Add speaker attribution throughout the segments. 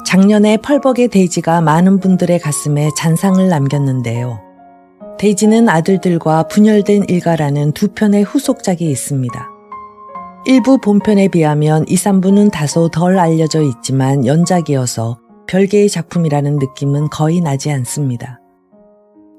Speaker 1: 작년에 펄벅의 데이지가 많은 분들의 가슴에 잔상을 남겼는데요. 데이지는 아들들과 분열된 일가라는 두 편의 후속작이 있습니다. 일부 본편에 비하면 2, 3부는 다소 덜 알려져 있지만 연작이어서 별개의 작품이라는 느낌은 거의 나지 않습니다.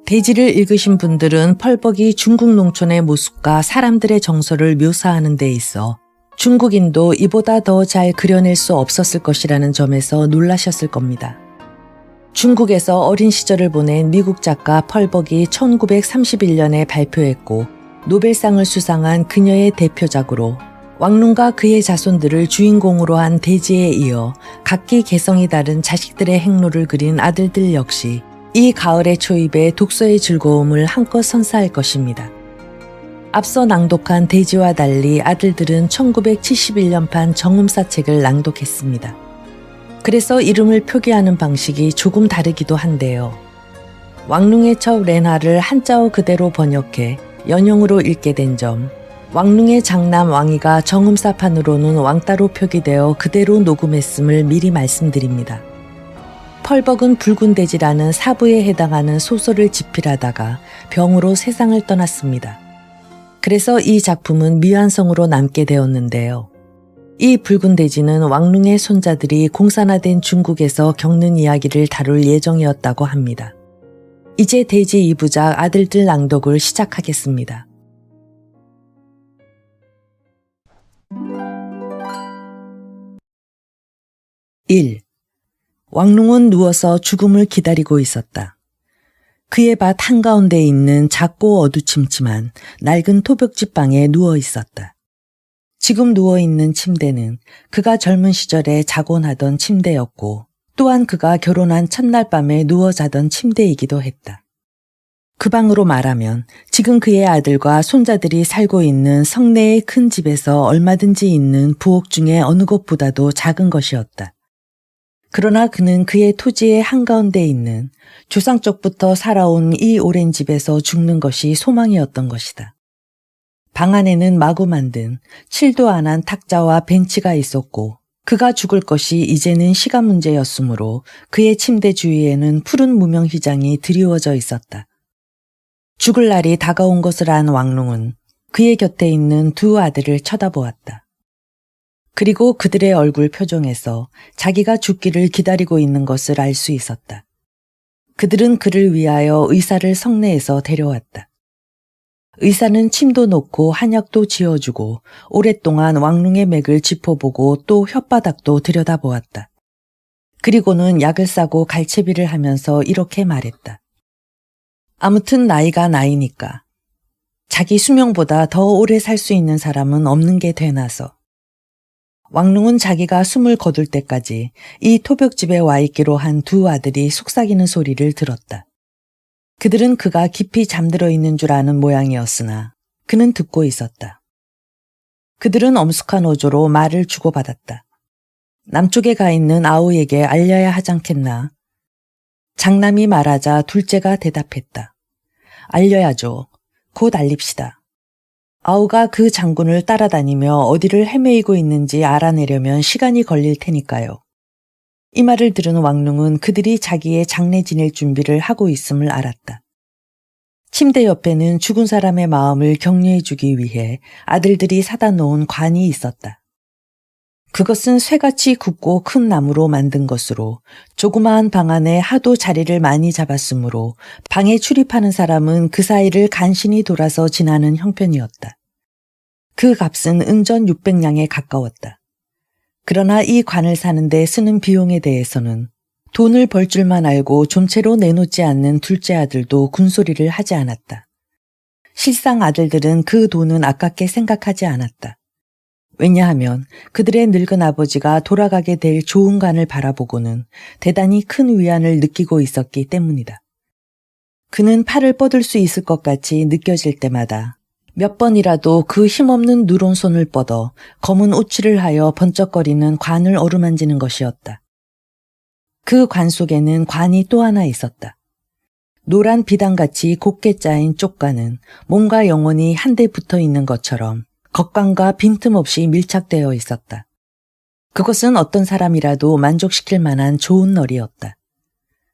Speaker 1: 데이지를 읽으신 분들은 펄벅이 중국 농촌의 모습과 사람들의 정서를 묘사하는 데 있어 중국인도 이보다 더 잘 그려낼 수 없었을 것이라는 점에서 놀라셨을 겁니다. 중국에서 어린 시절을 보낸 미국 작가 펄벅이 1931년에 발표했고 노벨상을 수상한 그녀의 대표작으로 왕눈과 그의 자손들을 주인공으로 한 데이지에 이어 각기 개성이 다른 자식들의 행로를 그린 아들들 역시 이 가을의 초입에 독서의 즐거움을 한껏 선사할 것입니다. 앞서 낭독한 데이지와 달리 아들들은 1971년판 정음사책을 낭독했습니다. 그래서 이름을 표기하는 방식이 조금 다르기도 한데요. 왕눈의 첩 레나를 한자어 그대로 번역해 연용으로 읽게 된 점, 왕눈의 장남 왕이가 정음사판으로는 왕따로 표기되어 그대로 녹음했음을 미리 말씀드립니다. 펄벅은 붉은 돼지라는 사부에 해당하는 소설을 집필하다가 병으로 세상을 떠났습니다. 그래서 이 작품은 미완성으로 남게 되었는데요. 이 붉은 돼지는 왕눈의 손자들이 공산화된 중국에서 겪는 이야기를 다룰 예정이었다고 합니다. 이제 데이지 2부작 아들들 낭독을 시작하겠습니다. (1) 왕눈은 누워서 죽음을 기다리고 있었다. 그의 밭 한가운데 있는 작고 어두침침한 낡은 토벽집 방에 누워 있었다. 지금 누워있는 침대는 그가 젊은 시절에 자곤 하던 침대였고 또한 그가 결혼한 첫날 밤에 누워 자던 침대이기도 했다. 그 방으로 말하면 지금 그의 아들과 손자들이 살고 있는 성내의 큰 집에서 얼마든지 있는 부엌 중에 어느 것보다도 작은 것이었다. 그러나 그는 그의 토지의 한가운데 있는 조상적부터 살아온 이 오랜 집에서 죽는 것이 소망이었던 것이다. 방 안에는 마구 만든 칠도 안 한 탁자와 벤치가 있었고 그가 죽을 것이 이제는 시간 문제였으므로 그의 침대 주위에는 푸른 무명 휘장이 드리워져 있었다. 죽을 날이 다가온 것을 안 왕눈은 그의 곁에 있는 두 아들을 쳐다보았다. 그리고 그들의 얼굴 표정에서 자기가 죽기를 기다리고 있는 것을 알 수 있었다. 그들은 그를 위하여 의사를 성내에서 데려왔다. 의사는 침도 놓고 한약도 지어주고 오랫동안 왕눈의 맥을 짚어보고 또 혓바닥도 들여다보았다. 그리고는 약을 싸고 갈채비를 하면서 이렇게 말했다. 아무튼 나이가 나이니까. 자기 수명보다 더 오래 살 수 있는 사람은 없는 게 되나서. 왕눈은 자기가 숨을 거둘 때까지 이 토벽집에 와 있기로 한 두 아들이 속삭이는 소리를 들었다. 그들은 그가 깊이 잠들어 있는 줄 아는 모양이었으나 그는 듣고 있었다. 그들은 엄숙한 어조로 말을 주고받았다. 남쪽에 가 있는 아우에게 알려야 하지 않겠나? 장남이 말하자 둘째가 대답했다. 알려야죠. 곧 알립시다. 아우가 그 장군을 따라다니며 어디를 헤매이고 있는지 알아내려면 시간이 걸릴 테니까요. 이 말을 들은 왕눈은 그들이 자기의 장례 지낼 준비를 하고 있음을 알았다. 침대 옆에는 죽은 사람의 마음을 격려해주기 위해 아들들이 사다 놓은 관이 있었다. 그것은 쇠같이 굵고 큰 나무로 만든 것으로 조그마한 방 안에 하도 자리를 많이 잡았으므로 방에 출입하는 사람은 그 사이를 간신히 돌아서 지나는 형편이었다. 그 값은 은전 600냥에 가까웠다. 그러나 이 관을 사는데 쓰는 비용에 대해서는 돈을 벌 줄만 알고 좀채로 내놓지 않는 둘째 아들도 군소리를 하지 않았다. 실상 아들들은 그 돈은 아깝게 생각하지 않았다. 왜냐하면 그들의 늙은 아버지가 돌아가게 될 좋은 관을 바라보고는 대단히 큰 위안을 느끼고 있었기 때문이다. 그는 팔을 뻗을 수 있을 것 같이 느껴질 때마다 몇 번이라도 그 힘없는 누런 손을 뻗어 검은 오치를 하여 번쩍거리는 관을 어루만지는 것이었다. 그 관 속에는 관이 또 하나 있었다. 노란 비단같이 곱게 짜인 쪽관은 몸과 영혼이 한데 붙어 있는 것처럼 겉관과 빈틈없이 밀착되어 있었다. 그것은 어떤 사람이라도 만족시킬 만한 좋은 널이었다.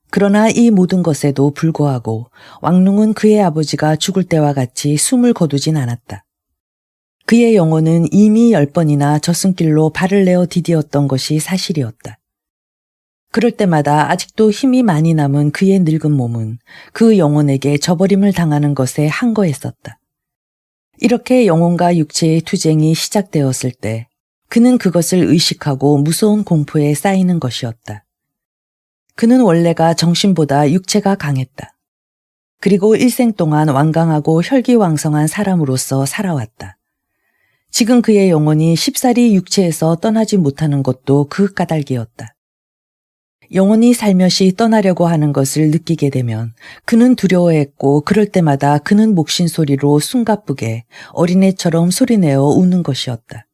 Speaker 1: 그러나 이 모든 것에도 불구하고 왕룽은 그의 아버지가 죽을 때와 같이 숨을 거두진 않았다. 그의 영혼은 이미 10번이나 저승길로 발을 내어 디디었던 것이 사실이었다. 그럴 때마다 아직도 힘이 많이 남은 그의 늙은 몸은 그 영혼에게 저버림을 당하는 것에 항거했었다. 이렇게 영혼과 육체의 투쟁이 시작되었을 때 그는 그것을 의식하고 무서운 공포에 쌓이는 것이었다. 그는 원래가 정신보다 육체가 강했다. 그리고 일생 동안 완강하고 혈기왕성한 사람으로서 살아왔다. 지금 그의 영혼이 쉽사리 육체에서 떠나지 못하는 것도 그 까닭이었다. 영혼이 살며시 떠나려고 하는 것을 느끼게 되면 그는 두려워했고 그럴 때마다 그는 목신소리로 숨가쁘게 어린애처럼 소리내어 우는 것이었다.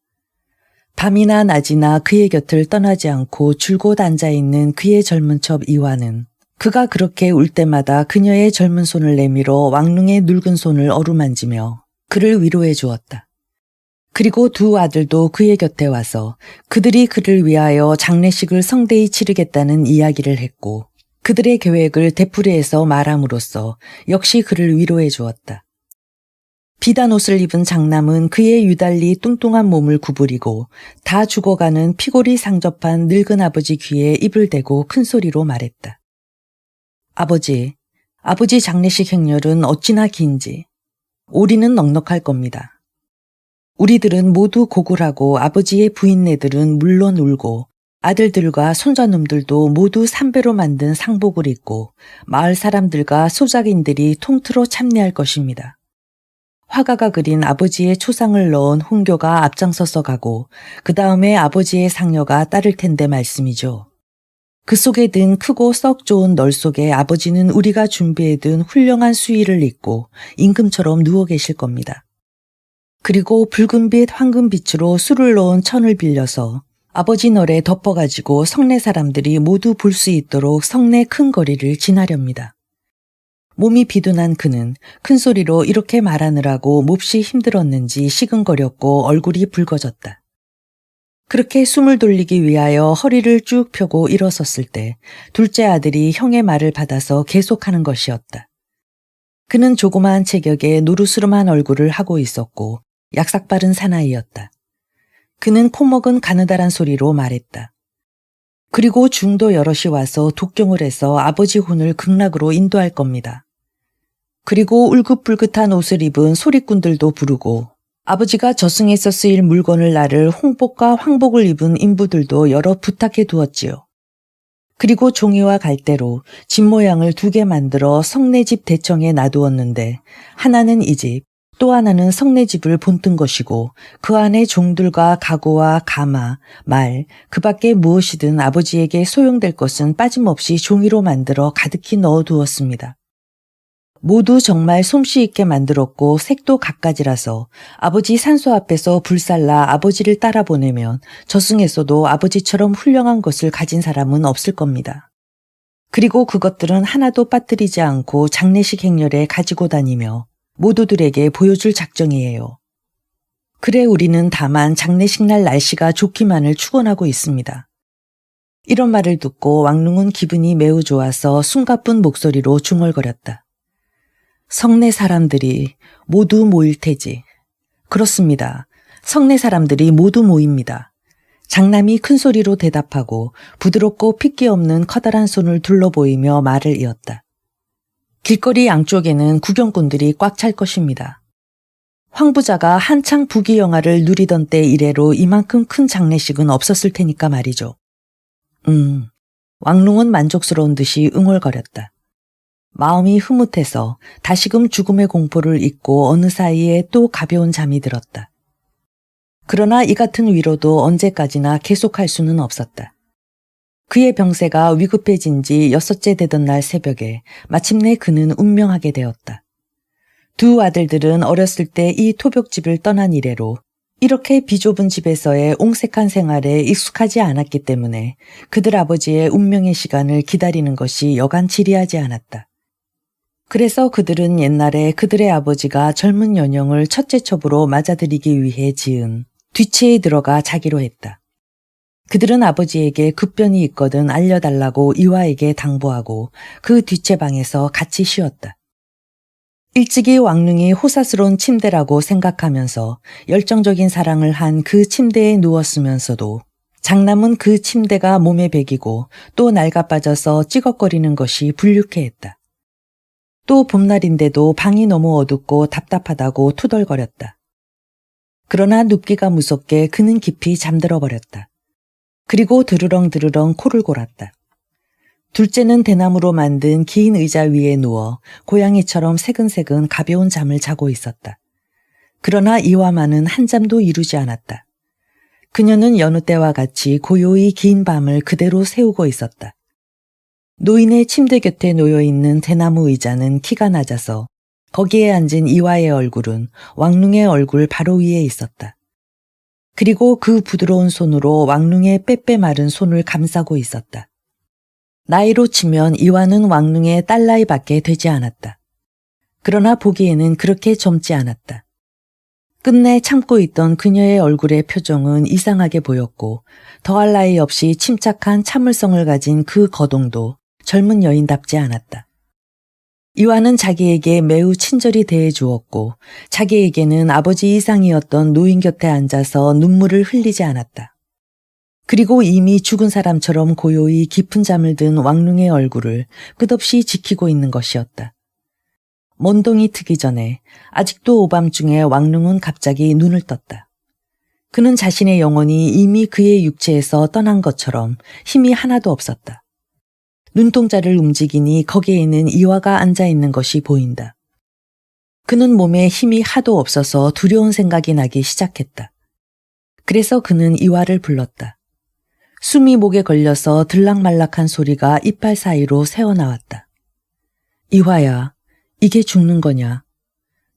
Speaker 1: 밤이나 낮이나 그의 곁을 떠나지 않고 줄곧 앉아있는 그의 젊은 첩 이화는 그가 그렇게 울 때마다 그녀의 젊은 손을 내밀어 왕룽의 늙은 손을 어루만지며 그를 위로해 주었다. 그리고 두 아들도 그의 곁에 와서 그들이 그를 위하여 장례식을 성대히 치르겠다는 이야기를 했고 그들의 계획을 되풀이해서 말함으로써 역시 그를 위로해 주었다. 비단 옷을 입은 장남은 그의 유달리 뚱뚱한 몸을 구부리고 다 죽어가는 피골이 상접한 늙은 아버지 귀에 입을 대고 큰 소리로 말했다. 아버지 장례식 행렬은 어찌나 긴지 오리는 넉넉할 겁니다. 우리들은 모두 고굴하고 아버지의 부인네들은 물론 울고 아들들과 손자놈들도 모두 삼배로 만든 상복을 입고 마을 사람들과 소작인들이 통틀어 참례할 것입니다. 화가가 그린 아버지의 초상을 넣은 훈교가 앞장서서 가고 그 다음에 아버지의 상녀가 따를 텐데 말씀이죠. 그 속에 든 크고 썩 좋은 널 속에 아버지는 우리가 준비해둔 훌륭한 수의를 입고 임금처럼 누워 계실 겁니다. 그리고 붉은빛 황금빛으로 술을 넣은 천을 빌려서 아버지 널에 덮어가지고 성내 사람들이 모두 볼 수 있도록 성내 큰 거리를 지나렵니다. 몸이 비둔한 그는 큰 소리로 이렇게 말하느라고 몹시 힘들었는지 시근거렸고 얼굴이 붉어졌다. 그렇게 숨을 돌리기 위하여 허리를 쭉 펴고 일어섰을 때 둘째 아들이 형의 말을 받아서 계속하는 것이었다. 그는 조그마한 체격에 노르스름한 얼굴을 하고 있었고 약삭빠른 사나이였다. 그는 코먹은 가느다란 소리로 말했다. 그리고 중도 여럿이 와서 독경을 해서 아버지 혼을 극락으로 인도할 겁니다. 그리고 울긋불긋한 옷을 입은 소리꾼들도 부르고 아버지가 저승에서 쓰일 물건을 나를 홍복과 황복을 입은 인부들도 여러 부탁해 두었지요. 그리고 종이와 갈대로 집 모양을 2개 만들어 성내집 대청에 놔두었는데 하나는 이 집, 또 하나는 성내집을 본뜬 것이고 그 안에 종들과 가구와 가마, 말, 그 밖에 무엇이든 아버지에게 소용될 것은 빠짐없이 종이로 만들어 가득히 넣어두었습니다. 모두 정말 솜씨 있게 만들었고 색도 갖가지라서 아버지 산소 앞에서 불살라 아버지를 따라 보내면 저승에서도 아버지처럼 훌륭한 것을 가진 사람은 없을 겁니다. 그리고 그것들은 하나도 빠뜨리지 않고 장례식 행렬에 가지고 다니며 모두들에게 보여줄 작정이에요. 그래 우리는 다만 장례식 날 날씨가 좋기만을 축원하고 있습니다. 이런 말을 듣고 왕룽은 기분이 매우 좋아서 숨가쁜 목소리로 중얼거렸다. 성내 사람들이 모두 모일 테지. 그렇습니다. 성내 사람들이 모두 모입니다. 장남이 큰 소리로 대답하고 부드럽고 핏기 없는 커다란 손을 둘러 보이며 말을 이었다. 길거리 양쪽에는 구경꾼들이 꽉 찰 것입니다. 황부자가 한창 부귀영화를 누리던 때 이래로 이만큼 큰 장례식은 없었을 테니까 말이죠. 왕룽은 만족스러운 듯이 응얼거렸다. 마음이 흐뭇해서 다시금 죽음의 공포를 잊고 어느 사이에 또 가벼운 잠이 들었다. 그러나 이 같은 위로도 언제까지나 계속할 수는 없었다. 그의 병세가 위급해진 지 6째 되던 날 새벽에 마침내 그는 운명하게 되었다. 두 아들들은 어렸을 때 이 토벽집을 떠난 이래로 이렇게 비좁은 집에서의 옹색한 생활에 익숙하지 않았기 때문에 그들 아버지의 운명의 시간을 기다리는 것이 여간 지리하지 않았다. 그래서 그들은 옛날에 그들의 아버지가 젊은 연영을 첫째 첩으로 맞아들이기 위해 지은 뒤치에 들어가 자기로 했다. 그들은 아버지에게 급변이 있거든 알려달라고 이화에게 당부하고 그 뒷째 방에서 같이 쉬었다. 일찍이 왕릉이 호사스러운 침대라고 생각하면서 열정적인 사랑을 한 그 침대에 누웠으면서도 장남은 그 침대가 몸에 배기고 또 낡아빠져서 찌걱거리는 것이 불쾌했다. 또 봄날인데도 방이 너무 어둡고 답답하다고 투덜거렸다. 그러나 눕기가 무섭게 그는 깊이 잠들어 버렸다. 그리고 드르렁드르렁 코를 골았다. 둘째는 대나무로 만든 긴 의자 위에 누워 고양이처럼 새근새근 가벼운 잠을 자고 있었다. 그러나 이화만은 한잠도 이루지 않았다. 그녀는 여느 때와 같이 고요히 긴 밤을 그대로 새우고 있었다. 노인의 침대 곁에 놓여있는 대나무 의자는 키가 낮아서 거기에 앉은 이화의 얼굴은 왕릉의 얼굴 바로 위에 있었다. 그리고 그 부드러운 손으로 왕릉의 빼빼 마른 손을 감싸고 있었다. 나이로 치면 이화는 왕릉의 딸나이밖에 되지 않았다. 그러나 보기에는 그렇게 젊지 않았다. 끝내 참고 있던 그녀의 얼굴의 표정은 이상하게 보였고 더할 나위 없이 침착한 참을성을 가진 그 거동도 젊은 여인답지 않았다. 이화는 자기에게 매우 친절히 대해주었고 자기에게는 아버지 이상이었던 노인 곁에 앉아서 눈물을 흘리지 않았다. 그리고 이미 죽은 사람처럼 고요히 깊은 잠을 든 왕릉의 얼굴을 끝없이 지키고 있는 것이었다. 먼동이 트기 전에 아직도 오밤중에 왕릉은 갑자기 눈을 떴다. 그는 자신의 영혼이 이미 그의 육체에서 떠난 것처럼 힘이 하나도 없었다. 눈동자를 움직이니 거기에는 이화가 앉아있는 것이 보인다. 그는 몸에 힘이 하도 없어서 두려운 생각이 나기 시작했다. 그래서 그는 이화를 불렀다. 숨이 목에 걸려서 들락말락한 소리가 이빨 사이로 새어나왔다. 이화야, 이게 죽는 거냐?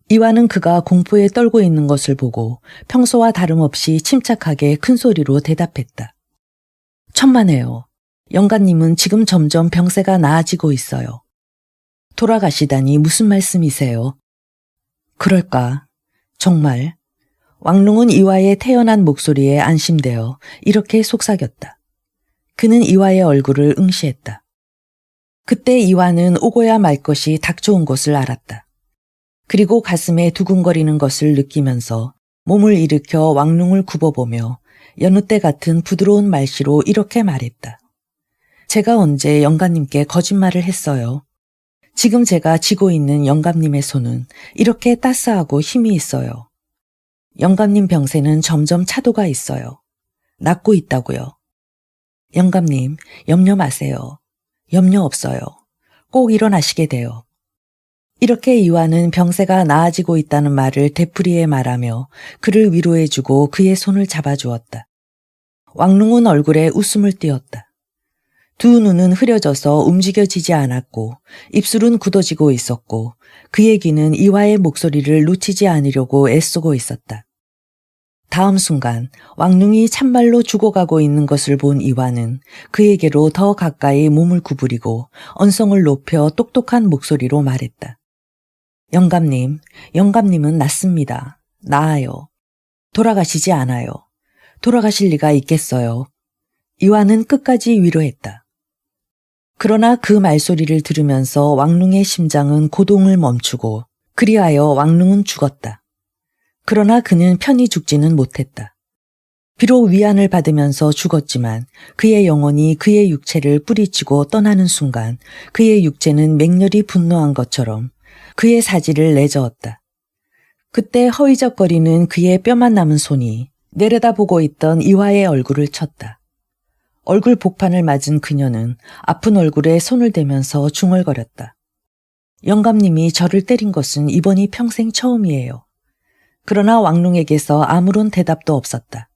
Speaker 1: 이화는 그가 공포에 떨고 있는 것을 보고 평소와 다름없이 침착하게 큰 소리로 대답했다. 천만에요. 영감님은 지금 점점 병세가 나아지고 있어요. 돌아가시다니 무슨 말씀이세요? 그럴까? 정말? 왕릉은 이화의 태연한 목소리에 안심되어 이렇게 속삭였다. 그는 이화의 얼굴을 응시했다. 그때 이화는 오고야 말 것이 닥쳐온 것을 알았다. 그리고 가슴에 두근거리는 것을 느끼면서 몸을 일으켜 왕릉을 굽어보며 여느 때 같은 부드러운 말씨로 이렇게 말했다. 제가 언제 영감님께 거짓말을 했어요. 지금 제가 쥐고 있는 영감님의 손은 이렇게 따스하고 힘이 있어요. 영감님 병세는 점점 차도가 있어요. 낫고 있다고요. 영감님, 염려 마세요. 염려 없어요. 꼭 일어나시게 돼요. 이렇게 이화는 병세가 나아지고 있다는 말을 되풀이해 말하며 그를 위로해주고 그의 손을 잡아주었다. 왕릉은 얼굴에 웃음을 띄었다. 두 눈은 흐려져서 움직여지지 않았고 입술은 굳어지고 있었고 그의 귀는 이화의 목소리를 놓치지 않으려고 애쓰고 있었다. 다음 순간 왕릉이 참말로 죽어가고 있는 것을 본 이화는 그에게로 더 가까이 몸을 구부리고 언성을 높여 똑똑한 목소리로 말했다. 영감님, 영감님은 낫습니다. 나아요. 돌아가시지 않아요. 돌아가실 리가 있겠어요. 이화는 끝까지 위로했다. 그러나 그 말소리를 들으면서 왕릉의 심장은 고동을 멈추고 그리하여 왕릉은 죽었다. 그러나 그는 편히 죽지는 못했다. 비록 위안을 받으면서 죽었지만 그의 영혼이 그의 육체를 뿌리치고 떠나는 순간 그의 육체는 맹렬히 분노한 것처럼 그의 사지를 내저었다. 그때 허이적거리는 그의 뼈만 남은 손이 내려다보고 있던 이화의 얼굴을 쳤다. 얼굴 복판을 맞은 그녀는 아픈 얼굴에 손을 대면서 중얼거렸다. 영감님이 저를 때린 것은 이번이 평생 처음이에요. 그러나 왕릉에게서 아무런 대답도 없었다.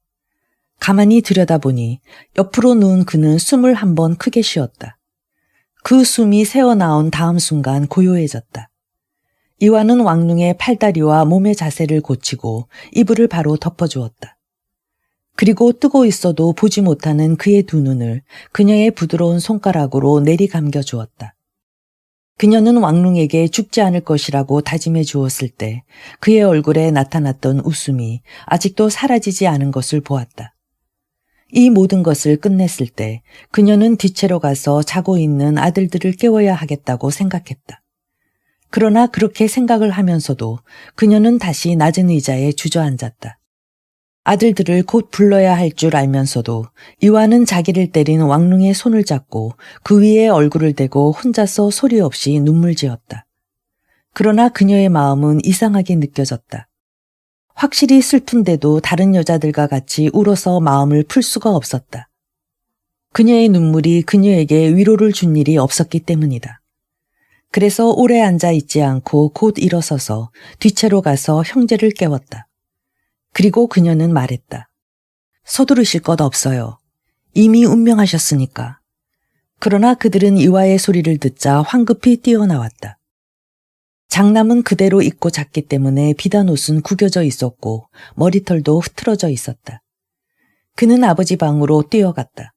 Speaker 1: 가만히 들여다보니 옆으로 누운 그는 숨을 한 번 크게 쉬었다. 그 숨이 새어나온 다음 순간 고요해졌다. 이화는 왕릉의 팔다리와 몸의 자세를 고치고 이불을 바로 덮어주었다. 그리고 뜨고 있어도 보지 못하는 그의 두 눈을 그녀의 부드러운 손가락으로 내리감겨 주었다. 그녀는 왕릉에게 죽지 않을 것이라고 다짐해 주었을 때 그의 얼굴에 나타났던 웃음이 아직도 사라지지 않은 것을 보았다. 이 모든 것을 끝냈을 때 그녀는 뒷채로 가서 자고 있는 아들들을 깨워야 하겠다고 생각했다. 그러나 그렇게 생각을 하면서도 그녀는 다시 낮은 의자에 주저앉았다. 아들들을 곧 불러야 할 줄 알면서도 이완은 자기를 때린 왕릉의 손을 잡고 그 위에 얼굴을 대고 혼자서 소리 없이 눈물 지었다. 그러나 그녀의 마음은 이상하게 느껴졌다. 확실히 슬픈데도 다른 여자들과 같이 울어서 마음을 풀 수가 없었다. 그녀의 눈물이 그녀에게 위로를 준 일이 없었기 때문이다. 그래서 오래 앉아 있지 않고 곧 일어서서 뒷채로 가서 형제를 깨웠다. 그리고 그녀는 말했다. 서두르실 것 없어요. 이미 운명하셨으니까. 그러나 그들은 이와의 소리를 듣자 황급히 뛰어나왔다. 장남은 그대로 입고 잤기 때문에 비단 옷은 구겨져 있었고 머리털도 흐트러져 있었다. 그는 아버지 방으로 뛰어갔다.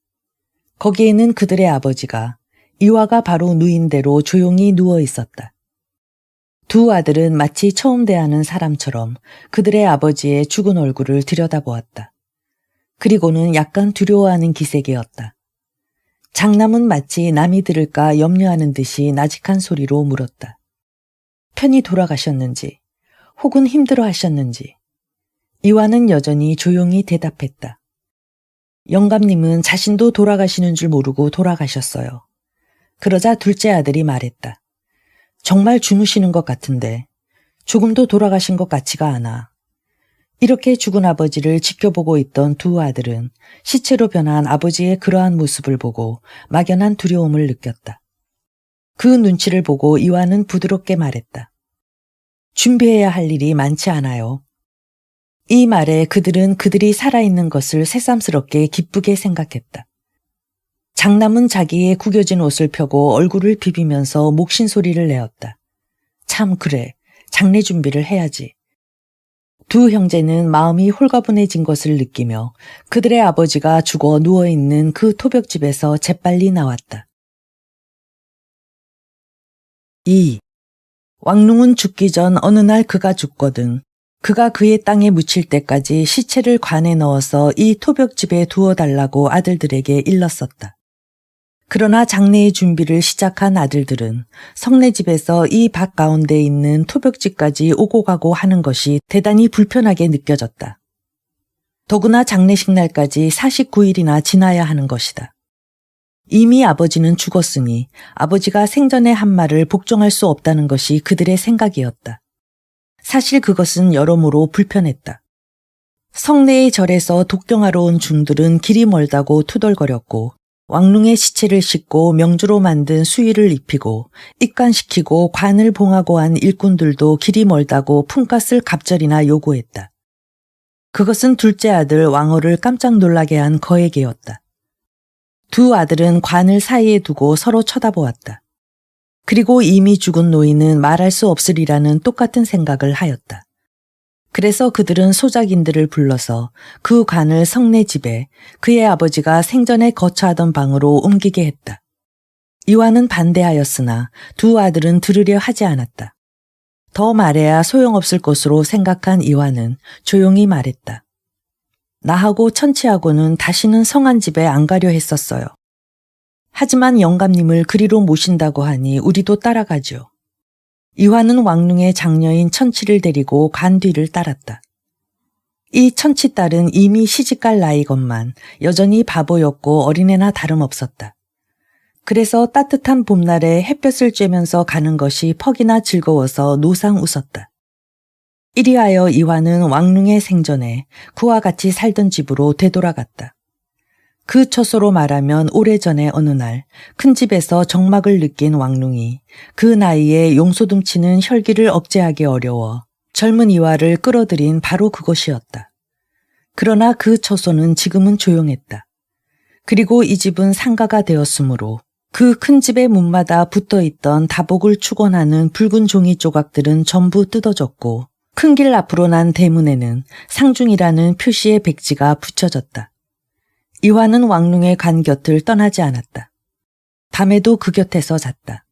Speaker 1: 거기에는 그들의 아버지가 이와가 바로 누인 대로 조용히 누워 있었다. 두 아들은 마치 처음 대하는 사람처럼 그들의 아버지의 죽은 얼굴을 들여다보았다. 그리고는 약간 두려워하는 기색이었다. 장남은 마치 남이 들을까 염려하는 듯이 나직한 소리로 물었다. 편히 돌아가셨는지 혹은 힘들어 하셨는지. 이와는 여전히 조용히 대답했다. 영감님은 자신도 돌아가시는 줄 모르고 돌아가셨어요. 그러자 둘째 아들이 말했다. 정말 주무시는 것 같은데 조금도 돌아가신 것 같지가 않아. 이렇게 죽은 아버지를 지켜보고 있던 두 아들은 시체로 변한 아버지의 그러한 모습을 보고 막연한 두려움을 느꼈다. 그 눈치를 보고 이완은 부드럽게 말했다. 준비해야 할 일이 많지 않아요. 이 말에 그들은 그들이 살아있는 것을 새삼스럽게 기쁘게 생각했다. 장남은 자기의 구겨진 옷을 펴고 얼굴을 비비면서 목신 소리를 내었다. 참 그래, 장례 준비를 해야지. 두 형제는 마음이 홀가분해진 것을 느끼며 그들의 아버지가 죽어 누워있는 그 토벽집에서 재빨리 나왔다. 2. 왕룽은 죽기 전 어느 날 그가 죽거든 그가 그의 땅에 묻힐 때까지 시체를 관에 넣어서 이 토벽집에 두어달라고 아들들에게 일렀었다. 그러나 장례의 준비를 시작한 아들들은 성례집에서 이 밭 가운데 있는 토벽집까지 오고 가고 하는 것이 대단히 불편하게 느껴졌다. 더구나 장례식 날까지 49일이나 지나야 하는 것이다. 이미 아버지는 죽었으니 아버지가 생전에 한 말을 복종할 수 없다는 것이 그들의 생각이었다. 사실 그것은 여러모로 불편했다. 성내의 절에서 독경하러 온 중들은 길이 멀다고 투덜거렸고 왕릉의 시체를 싣고 명주로 만든 수의를 입히고 입관시키고 관을 봉하고 한 일꾼들도 길이 멀다고 품값을 갑절이나 요구했다. 그것은 둘째 아들 왕어를 깜짝 놀라게 한 거액이었다. 두 아들은 관을 사이에 두고 서로 쳐다보았다. 그리고 이미 죽은 노인은 말할 수 없으리라는 똑같은 생각을 하였다. 그래서 그들은 소작인들을 불러서 그 관을 성내 집에 그의 아버지가 생전에 거처하던 방으로 옮기게 했다. 이완은 반대하였으나 두 아들은 들으려 하지 않았다. 더 말해야 소용없을 것으로 생각한 이완은 조용히 말했다. 나하고 천치하고는 다시는 성한 집에 안 가려 했었어요. 하지만 영감님을 그리로 모신다고 하니 우리도 따라가죠. 이화는 왕릉의 장녀인 천치를 데리고 관 뒤를 따랐다. 이 천치 딸은 이미 시집갈 나이건만 여전히 바보였고 어린애나 다름없었다. 그래서 따뜻한 봄날에 햇볕을 쬐면서 가는 것이 퍽이나 즐거워서 노상 웃었다. 이리하여 이화는 왕릉의 생전에 그와 같이 살던 집으로 되돌아갔다. 그 처소로 말하면 오래전에 어느 날 큰 집에서 정막을 느낀 왕릉이 그 나이에 용소둠치는 혈기를 억제하기 어려워 젊은 이화를 끌어들인 바로 그것이었다. 그러나 그 처소는 지금은 조용했다. 그리고 이 집은 상가가 되었으므로 그 큰 집의 문마다 붙어있던 다복을 축원하는 붉은 종이 조각들은 전부 뜯어졌고 큰 길 앞으로 난 대문에는 상중이라는 표시의 백지가 붙여졌다. 이화는 왕릉의 관 곁을 떠나지 않았다. 밤에도 그 곁에서 잤다.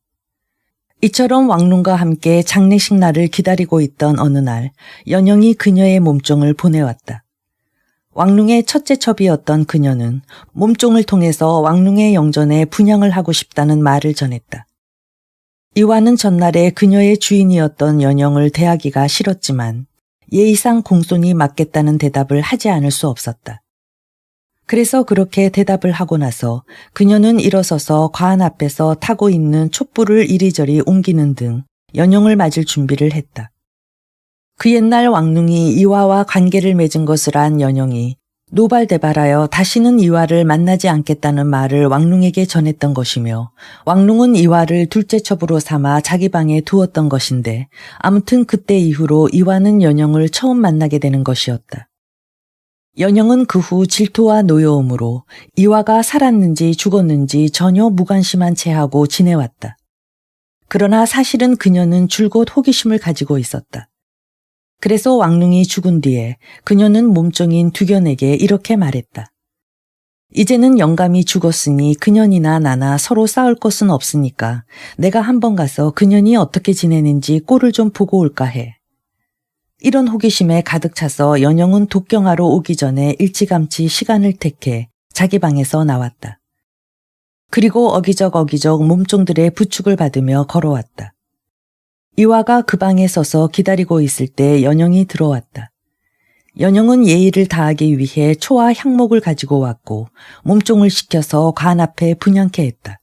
Speaker 1: 이처럼 왕릉과 함께 장례식 날을 기다리고 있던 어느 날 연영이 그녀의 몸종을 보내왔다. 왕릉의 첫째 첩이었던 그녀는 몸종을 통해서 왕릉의 영전에 분양을 하고 싶다는 말을 전했다. 이화는 전날에 그녀의 주인이었던 연영을 대하기가 싫었지만 예의상 공손히 맡겠다는 대답을 하지 않을 수 없었다. 그래서 그렇게 대답을 하고 나서 그녀는 일어서서 과안 앞에서 타고 있는 촛불을 이리저리 옮기는 등 연영을 맞을 준비를 했다. 그 옛날 왕릉이 이화와 관계를 맺은 것을 안 연영이 노발대발하여 다시는 이화를 만나지 않겠다는 말을 왕릉에게 전했던 것이며 왕릉은 이화를 둘째 첩으로 삼아 자기 방에 두었던 것인데 아무튼 그때 이후로 이화는 연영을 처음 만나게 되는 것이었다. 연영은 그 후 질투와 노여움으로 이화가 살았는지 죽었는지 전혀 무관심한 채하고 지내왔다. 그러나 사실은 그녀는 줄곧 호기심을 가지고 있었다. 그래서 왕릉이 죽은 뒤에 그녀는 몸종인 두견에게 이렇게 말했다. 이제는 영감이 죽었으니 그년이나 나나 서로 싸울 것은 없으니까 내가 한번 가서 그년이 어떻게 지내는지 꼴을 좀 보고 올까 해. 이런 호기심에 가득 차서 연영은 독경하러 오기 전에 일찌감치 시간을 택해 자기 방에서 나왔다. 그리고 어기적 몸종들의 부축을 받으며 걸어왔다. 이화가 그 방에 서서 기다리고 있을 때 연영이 들어왔다. 연영은 예의를 다하기 위해 초와 향목을 가지고 왔고 몸종을 시켜서 관 앞에 분향케 했다.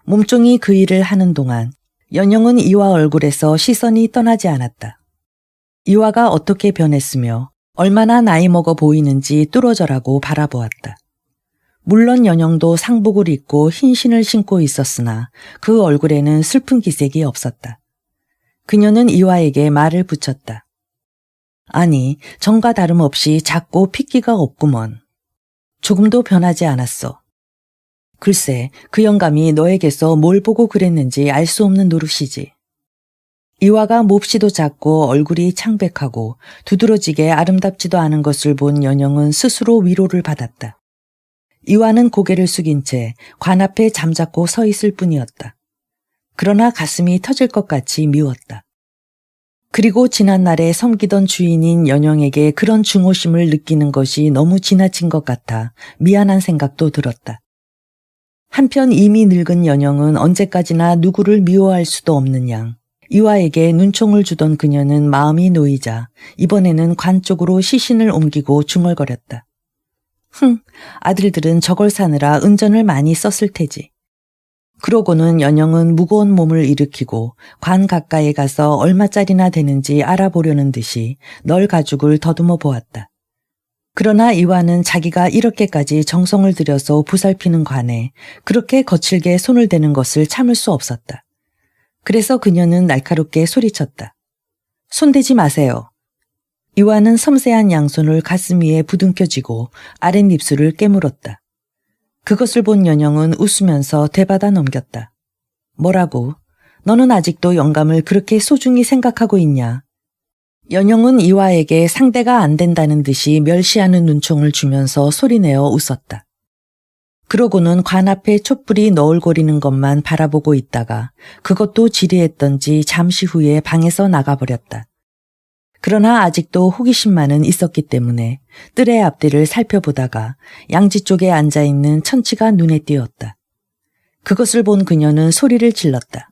Speaker 1: 몸종이 그 일을 하는 동안 연영은 이화 얼굴에서 시선이 떠나지 않았다. 이화가 어떻게 변했으며 얼마나 나이 먹어 보이는지 뚫어져라고 바라보았다. 물론 연영도 상복을 입고 흰신을 신고 있었으나 그 얼굴에는 슬픈 기색이 없었다. 그녀는 이화에게 말을 붙였다. 아니, 전과 다름없이 작고 핏기가 없구먼. 조금도 변하지 않았어. 글쎄, 그 영감이 너에게서 뭘 보고 그랬는지 알 수 없는 노릇이지. 이화가 몹시도 작고 얼굴이 창백하고 두드러지게 아름답지도 않은 것을 본 연영은 스스로 위로를 받았다. 이화는 고개를 숙인 채 관 앞에 잠자코 서 있을 뿐이었다. 그러나 가슴이 터질 것 같이 미웠다. 그리고 지난날에 섬기던 주인인 연영에게 그런 중호심을 느끼는 것이 너무 지나친 것 같아 미안한 생각도 들었다. 한편 이미 늙은 연영은 언제까지나 누구를 미워할 수도 없는 양 이화에게 눈총을 주던 그녀는 마음이 놓이자 이번에는 관 쪽으로 시신을 옮기고 중얼거렸다. 아들들은 저걸 사느라 은전을 많이 썼을 테지. 그러고는 연영은 무거운 몸을 일으키고 관 가까이에 가서 얼마짜리나 되는지 알아보려는 듯이 널 가죽을 더듬어 보았다. 그러나 이화는 자기가 이렇게까지 정성을 들여서 보살피는 관에 그렇게 거칠게 손을 대는 것을 참을 수 없었다. 그래서 그녀는 날카롭게 소리쳤다. 손대지 마세요. 이화는 섬세한 양손을 가슴 위에 부둥켜쥐고 아랫입술을 깨물었다. 그것을 본 연영은 웃으면서 되받아 넘겼다. 뭐라고? 너는 아직도 영감을 그렇게 소중히 생각하고 있냐? 연영은 이화에게 상대가 안 된다는 듯이 멸시하는 눈총을 주면서 소리내어 웃었다. 그러고는 관 앞에 촛불이 너울거리는 것만 바라보고 있다가 그것도 지리했던지 잠시 후에 방에서 나가버렸다. 그러나 아직도 호기심만은 있었기 때문에 뜰의 앞뒤를 살펴보다가 양지 쪽에 앉아있는 천치가 눈에 띄었다. 그것을 본 그녀는 소리를 질렀다.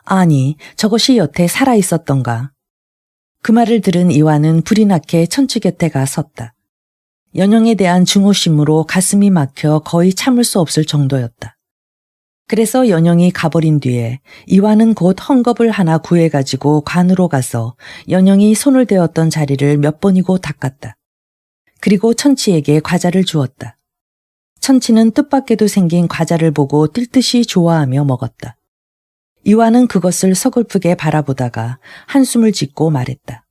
Speaker 1: 아니, 저것이 여태 살아있었던가. 그 말을 들은 이화는 불이 나게 천치 곁에 가 섰다. 연영에 대한 중호심으로 가슴이 막혀 거의 참을 수 없을 정도였다. 그래서 연영이 가버린 뒤에 이화는 곧 헝겊을 하나 구해가지고 관으로 가서 연영이 손을 대었던 자리를 몇 번이고 닦았다. 그리고 천치에게 과자를 주었다. 천치는 뜻밖에도 생긴 과자를 보고 뛸 듯이 좋아하며 먹었다. 이화는 그것을 서글프게 바라보다가 한숨을 짓고 말했다.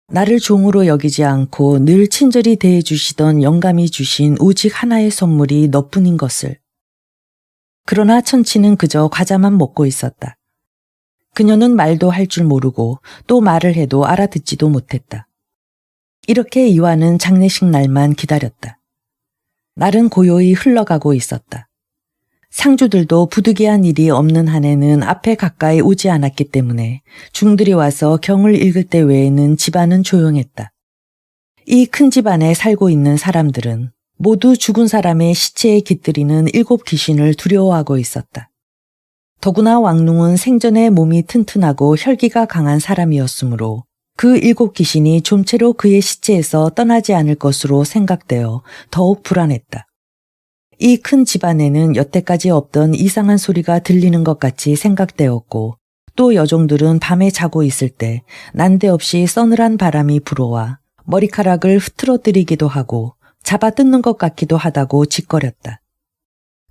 Speaker 1: 나를 종으로 여기지 않고 늘 친절히 대해주시던 영감이 주신 오직 하나의 선물이 너뿐인 것을. 그러나 천치는 그저 과자만 먹고 있었다. 그녀는 말도 할 줄 모르고 또 말을 해도 알아듣지도 못했다. 이렇게 이화는 장례식 날만 기다렸다. 날은 고요히 흘러가고 있었다. 상주들도 부득이한 일이 없는 한에는 앞에 가까이 오지 않았기 때문에 중들이 와서 경을 읽을 때 외에는 집안은 조용했다. 이 큰 집안에 살고 있는 사람들은 모두 죽은 사람의 시체에 깃들이는 7 귀신을 두려워하고 있었다. 더구나 왕눈은 생전에 몸이 튼튼하고 혈기가 강한 사람이었으므로 그 7 귀신이 좀채로 그의 시체에서 떠나지 않을 것으로 생각되어 더욱 불안했다. 이 큰 집안에는 여태까지 없던 이상한 소리가 들리는 것 같이 생각되었고 또 여종들은 밤에 자고 있을 때 난데없이 서늘한 바람이 불어와 머리카락을 흐트러뜨리기도 하고 잡아뜯는 것 같기도 하다고 짓거렸다.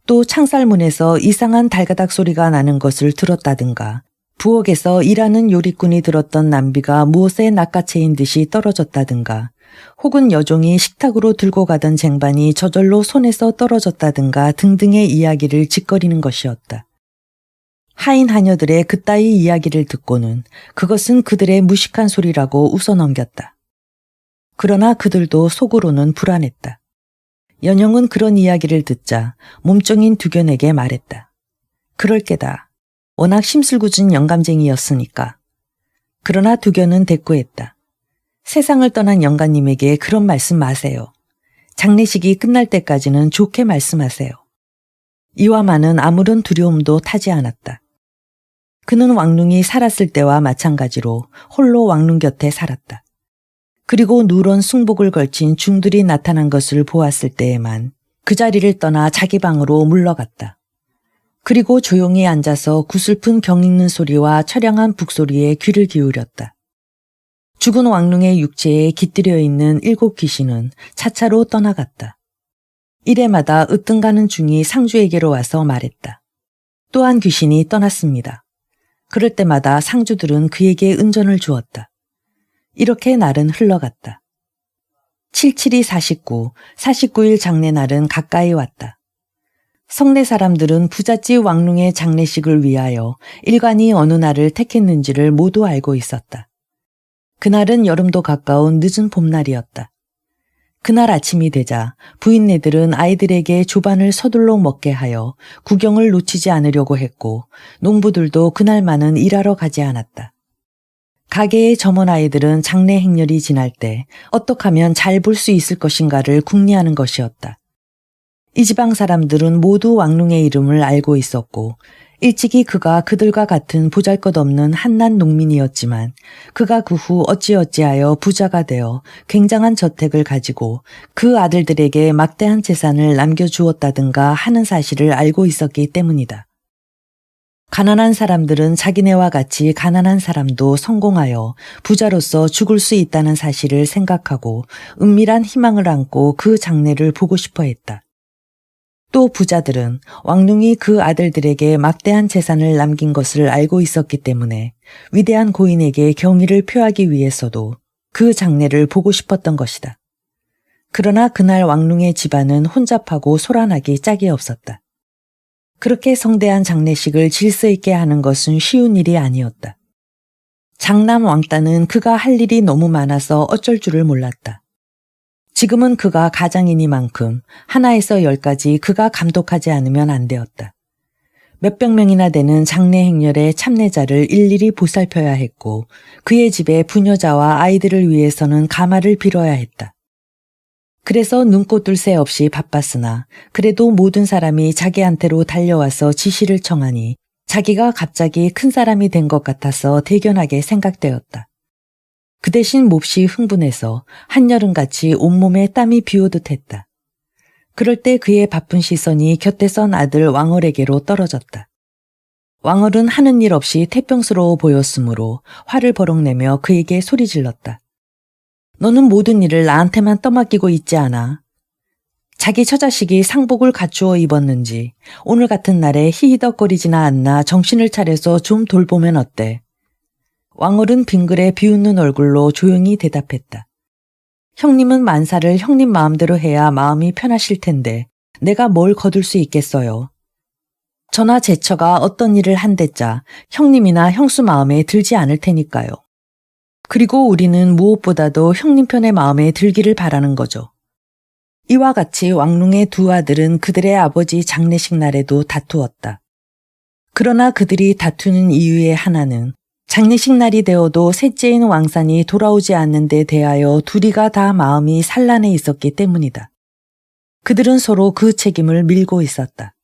Speaker 1: 또 창살문에서 이상한 달가닥 소리가 나는 것을 들었다든가 부엌에서 일하는 요리꾼이 들었던 남비가 무엇에 낚아채인 듯이 떨어졌다든가 혹은 여종이 식탁으로 들고 가던 쟁반이 저절로 손에서 떨어졌다든가 등등의 이야기를 짓거리는 것이었다. 하인 하녀들의 그따위 이야기를 듣고는 그것은 그들의 무식한 소리라고 웃어넘겼다. 그러나 그들도 속으로는 불안했다. 연영은 그런 이야기를 듣자 몸종인 두견에게 말했다. 그럴 게다. 워낙 심술궂은 영감쟁이였으니까. 그러나 두견은 대꾸했다. 세상을 떠난 영감님에게 그런 말씀 마세요. 장례식이 끝날 때까지는 좋게 말씀하세요. 이와만은 아무런 두려움도 타지 않았다. 그는 왕눈이 살았을 때와 마찬가지로 홀로 왕눈 곁에 살았다. 그리고 누런 승복을 걸친 중들이 나타난 것을 보았을 때에만 그 자리를 떠나 자기 방으로 물러갔다. 그리고 조용히 앉아서 구슬픈 경 읽는 소리와 처량한 북소리에 귀를 기울였다. 죽은 왕눈의 육체에 깃들여 있는 7 귀신은 차차로 떠나갔다. 이래마다 으뜸가는 중이 상주에게로 와서 말했다. 또한 귀신이 떠났습니다. 그럴 때마다 상주들은 그에게 은전을 주었다. 이렇게 날은 흘러갔다. 77이 49, 49일 장례날은 가까이 왔다. 성내 사람들은 부잣집 왕눈의 장례식을 위하여 일관이 어느 날을 택했는지를 모두 알고 있었다. 그날은 여름도 가까운 늦은 봄날이었다. 그날 아침이 되자 부인네들은 아이들에게 조반을 서둘러 먹게 하여 구경을 놓치지 않으려고 했고 농부들도 그날만은 일하러 가지 않았다. 가게의 점원 아이들은 장례 행렬이 지날 때 어떻게 하면 잘 볼 수 있을 것인가를 궁리하는 것이었다. 이 지방 사람들은 모두 왕눈의 이름을 알고 있었고 일찍이 그가 그들과 같은 보잘것없는 한낱 농민이었지만 그가 그 후 어찌어찌하여 부자가 되어 굉장한 저택을 가지고 그 아들들에게 막대한 재산을 남겨주었다든가 하는 사실을 알고 있었기 때문이다. 가난한 사람들은 자기네와 같이 가난한 사람도 성공하여 부자로서 죽을 수 있다는 사실을 생각하고 은밀한 희망을 안고 그 장례를 보고 싶어 했다. 또 부자들은 왕눈이 그 아들들에게 막대한 재산을 남긴 것을 알고 있었기 때문에 위대한 고인에게 경의를 표하기 위해서도 그 장례를 보고 싶었던 것이다. 그러나 그날 왕눈의 집안은 혼잡하고 소란하기 짝이 없었다. 그렇게 성대한 장례식을 질서 있게 하는 것은 쉬운 일이 아니었다. 장남 왕따는 그가 할 일이 너무 많아서 어쩔 줄을 몰랐다. 지금은 그가 가장이니만큼 하나에서 10까지 그가 감독하지 않으면 안 되었다. 몇백 명이나 되는 장례 행렬의 참례자를 일일이 보살펴야 했고 그의 집에 부녀자와 아이들을 위해서는 가마를 빌어야 했다. 그래서 눈꽃들 새 없이 바빴으나 그래도 모든 사람이 자기한테로 달려와서 지시를 청하니 자기가 갑자기 큰 사람이 된 것 같아서 대견하게 생각되었다. 그 대신 몹시 흥분해서 한여름같이 온몸에 땀이 비오듯 했다. 그럴 때 그의 바쁜 시선이 곁에 선 아들 왕얼에게로 떨어졌다. 왕얼은 하는 일 없이 태평스러워 보였으므로 화를 버럭내며 그에게 소리질렀다. 너는 모든 일을 나한테만 떠맡기고 있지 않아. 자기 처자식이 상복을 갖추어 입었는지 오늘 같은 날에 히히덕거리지나 않나 정신을 차려서 좀 돌보면 어때? 왕얼은 빙글에 비웃는 얼굴로 조용히 대답했다. 형님은 만사를 형님 마음대로 해야 마음이 편하실 텐데 내가 뭘 거둘 수 있겠어요. 저나 제 처가 어떤 일을 한댔자 형님이나 형수 마음에 들지 않을 테니까요. 그리고 우리는 무엇보다도 형님 편의 마음에 들기를 바라는 거죠. 이와 같이 왕눈의 두 아들은 그들의 아버지 장례식 날에도 다투었다. 그러나 그들이 다투는 이유의 하나는 장례식 날이 되어도 셋째인 왕산이 돌아오지 않는 데 대하여 둘이가 다 마음이 산란해 있었기 때문이다. 그들은 서로 그 책임을 밀고 있었다.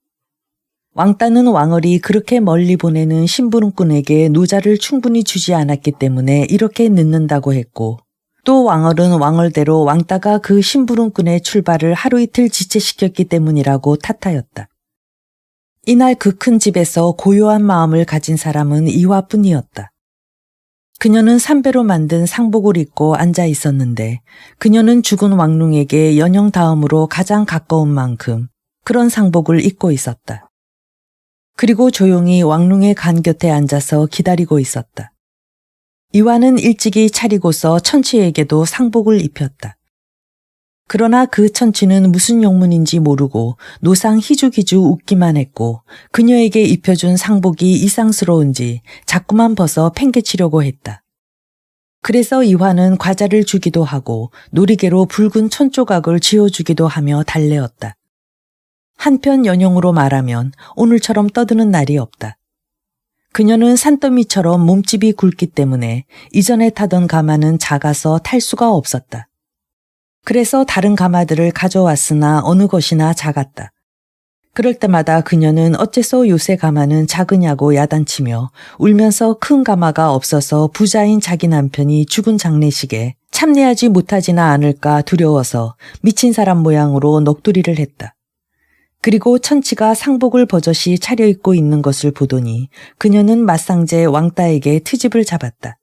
Speaker 1: 왕따는 왕얼이 그렇게 멀리 보내는 심부름꾼에게 노자를 충분히 주지 않았기 때문에 이렇게 늦는다고 했고, 또 왕얼은 왕얼대로 왕따가 그 심부름꾼의 출발을 하루 이틀 지체시켰기 때문이라고 탓하였다. 이날 그 큰 집에서 고요한 마음을 가진 사람은 이화뿐이었다. 그녀는 삼배로 만든 상복을 입고 앉아 있었는데 그녀는 죽은 왕릉에게 연영 다음으로 가장 가까운 만큼 그런 상복을 입고 있었다. 그리고 조용히 왕릉의 간 곁에 앉아서 기다리고 있었다. 이화는 일찍이 차리고서 천치에게도 상복을 입혔다. 그러나 그 천치는 무슨 용문인지 모르고 노상 희죽희죽 웃기만 했고 그녀에게 입혀준 상복이 이상스러운지 자꾸만 벗어 팽개치려고 했다. 그래서 이화는 과자를 주기도 하고 놀이개로 붉은 천조각을 쥐어주기도 하며 달래었다. 한편 연영으로 말하면 오늘처럼 떠드는 날이 없다. 그녀는 산더미처럼 몸집이 굵기 때문에 이전에 타던 가마는 작아서 탈 수가 없었다. 그래서 다른 가마들을 가져왔으나 어느 것이나 작았다. 그럴 때마다 그녀는 어째서 요새 가마는 작으냐고 야단치며 울면서 큰 가마가 없어서 부자인 자기 남편이 죽은 장례식에 참례하지 못하지나 않을까 두려워서 미친 사람 모양으로 넋두리를 했다. 그리고 천치가 상복을 버젓이 차려입고 있는 것을 보더니 그녀는 맞상제 왕따에게 트집을 잡았다.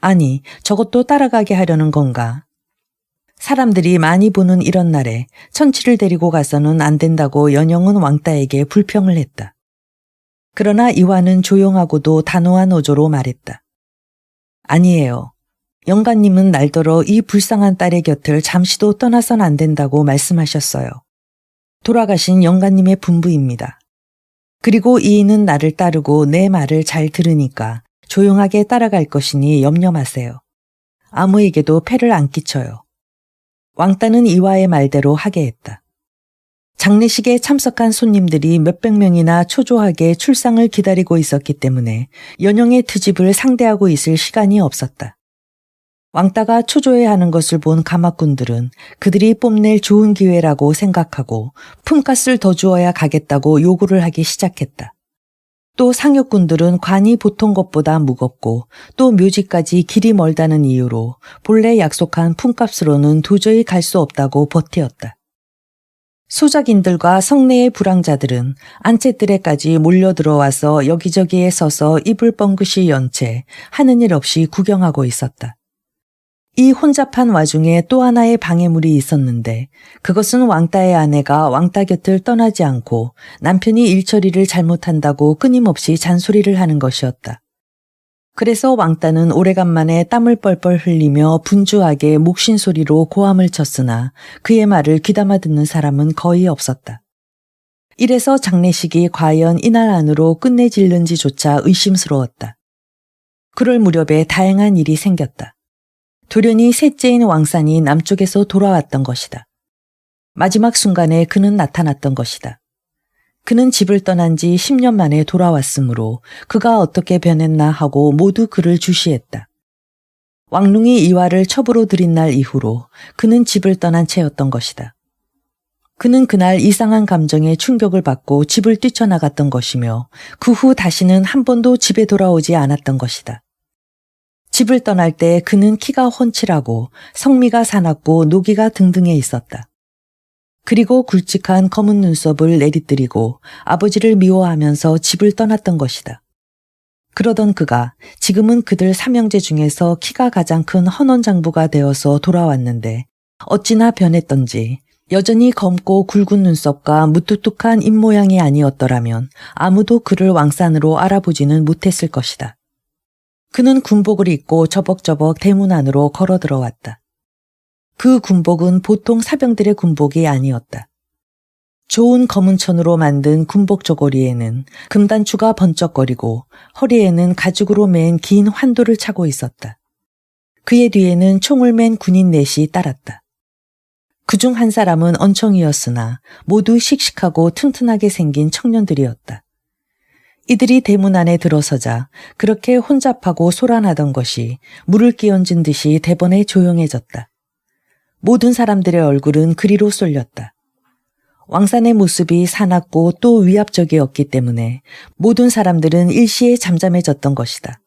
Speaker 1: 아니, 저것도 따라가게 하려는 건가? 사람들이 많이 보는 이런 날에 천치를 데리고 가서는 안 된다고 연영은 왕따에게 불평을 했다. 그러나 이화는 조용하고도 단호한 어조로 말했다. 아니에요. 영가님은 날더러 이 불쌍한 딸의 곁을 잠시도 떠나선 안 된다고 말씀하셨어요. 돌아가신 영가님의 분부입니다. 그리고 이인은 나를 따르고 내 말을 잘 들으니까 조용하게 따라갈 것이니 염려 마세요. 아무에게도 폐를 안 끼쳐요. 왕따는 이화의 말대로 하게 했다. 장례식에 참석한 손님들이 몇백 명이나 초조하게 출상을 기다리고 있었기 때문에 연영의 트집을 상대하고 있을 시간이 없었다. 왕따가 초조해하는 것을 본 가마꾼들은 그들이 뽐낼 좋은 기회라고 생각하고 품값을 더 주어야 가겠다고 요구를 하기 시작했다. 또 상여꾼들은 관이 보통 것보다 무겁고 또 묘지까지 길이 멀다는 이유로 본래 약속한 품값으로는 도저히 갈 수 없다고 버티었다. 소작인들과 성내의 불황자들은 안채뜰에까지 몰려들어와서 여기저기에 서서 입을 뻥긋이 연 채 하는 일 없이 구경하고 있었다. 이 혼잡한 와중에 또 하나의 방해물이 있었는데 그것은 왕따의 아내가 왕따 곁을 떠나지 않고 남편이 일처리를 잘못한다고 끊임없이 잔소리를 하는 것이었다. 그래서 왕따는 오래간만에 땀을 뻘뻘 흘리며 분주하게 목신소리로 고함을 쳤으나 그의 말을 귀담아 듣는 사람은 거의 없었다. 이래서 장례식이 과연 이날 안으로 끝내질는지조차 의심스러웠다. 그럴 무렵에 다행한 일이 생겼다. 돌연히 셋째인 왕산이 남쪽에서 돌아왔던 것이다. 마지막 순간에 그는 나타났던 것이다. 그는 집을 떠난 지 10년 만에 돌아왔으므로 그가 어떻게 변했나 하고 모두 그를 주시했다. 왕릉이 이화를 첩으로 들인 날 이후로 그는 집을 떠난 채였던 것이다. 그는 그날 이상한 감정에 충격을 받고 집을 뛰쳐나갔던 것이며 그 후 다시는 한 번도 집에 돌아오지 않았던 것이다. 집을 떠날 때 그는 키가 훤칠하고 성미가 사납고 노기가 등등해 있었다. 그리고 굵직한 검은 눈썹을 내리뜨리고 아버지를 미워하면서 집을 떠났던 것이다. 그러던 그가 지금은 그들 삼형제 중에서 키가 가장 큰 헌원장부가 되어서 돌아왔는데 어찌나 변했던지 여전히 검고 굵은 눈썹과 무뚝뚝한 입모양이 아니었더라면 아무도 그를 왕산으로 알아보지는 못했을 것이다. 그는 군복을 입고 저벅저벅 대문 안으로 걸어 들어왔다. 그 군복은 보통 사병들의 군복이 아니었다. 좋은 검은 천으로 만든 군복 저고리에는 금단추가 번쩍거리고 허리에는 가죽으로 맨 긴 환도를 차고 있었다. 그의 뒤에는 총을 맨 군인 넷이 따랐다. 그중 한 사람은 언청이었으나 모두 씩씩하고 튼튼하게 생긴 청년들이었다. 이들이 대문 안에 들어서자 그렇게 혼잡하고 소란하던 것이 물을 끼얹은 듯이 대번에 조용해졌다. 모든 사람들의 얼굴은 그리로 쏠렸다. 왕산의 모습이 사납고 또 위압적이었기 때문에 모든 사람들은 일시에 잠잠해졌던 것이다.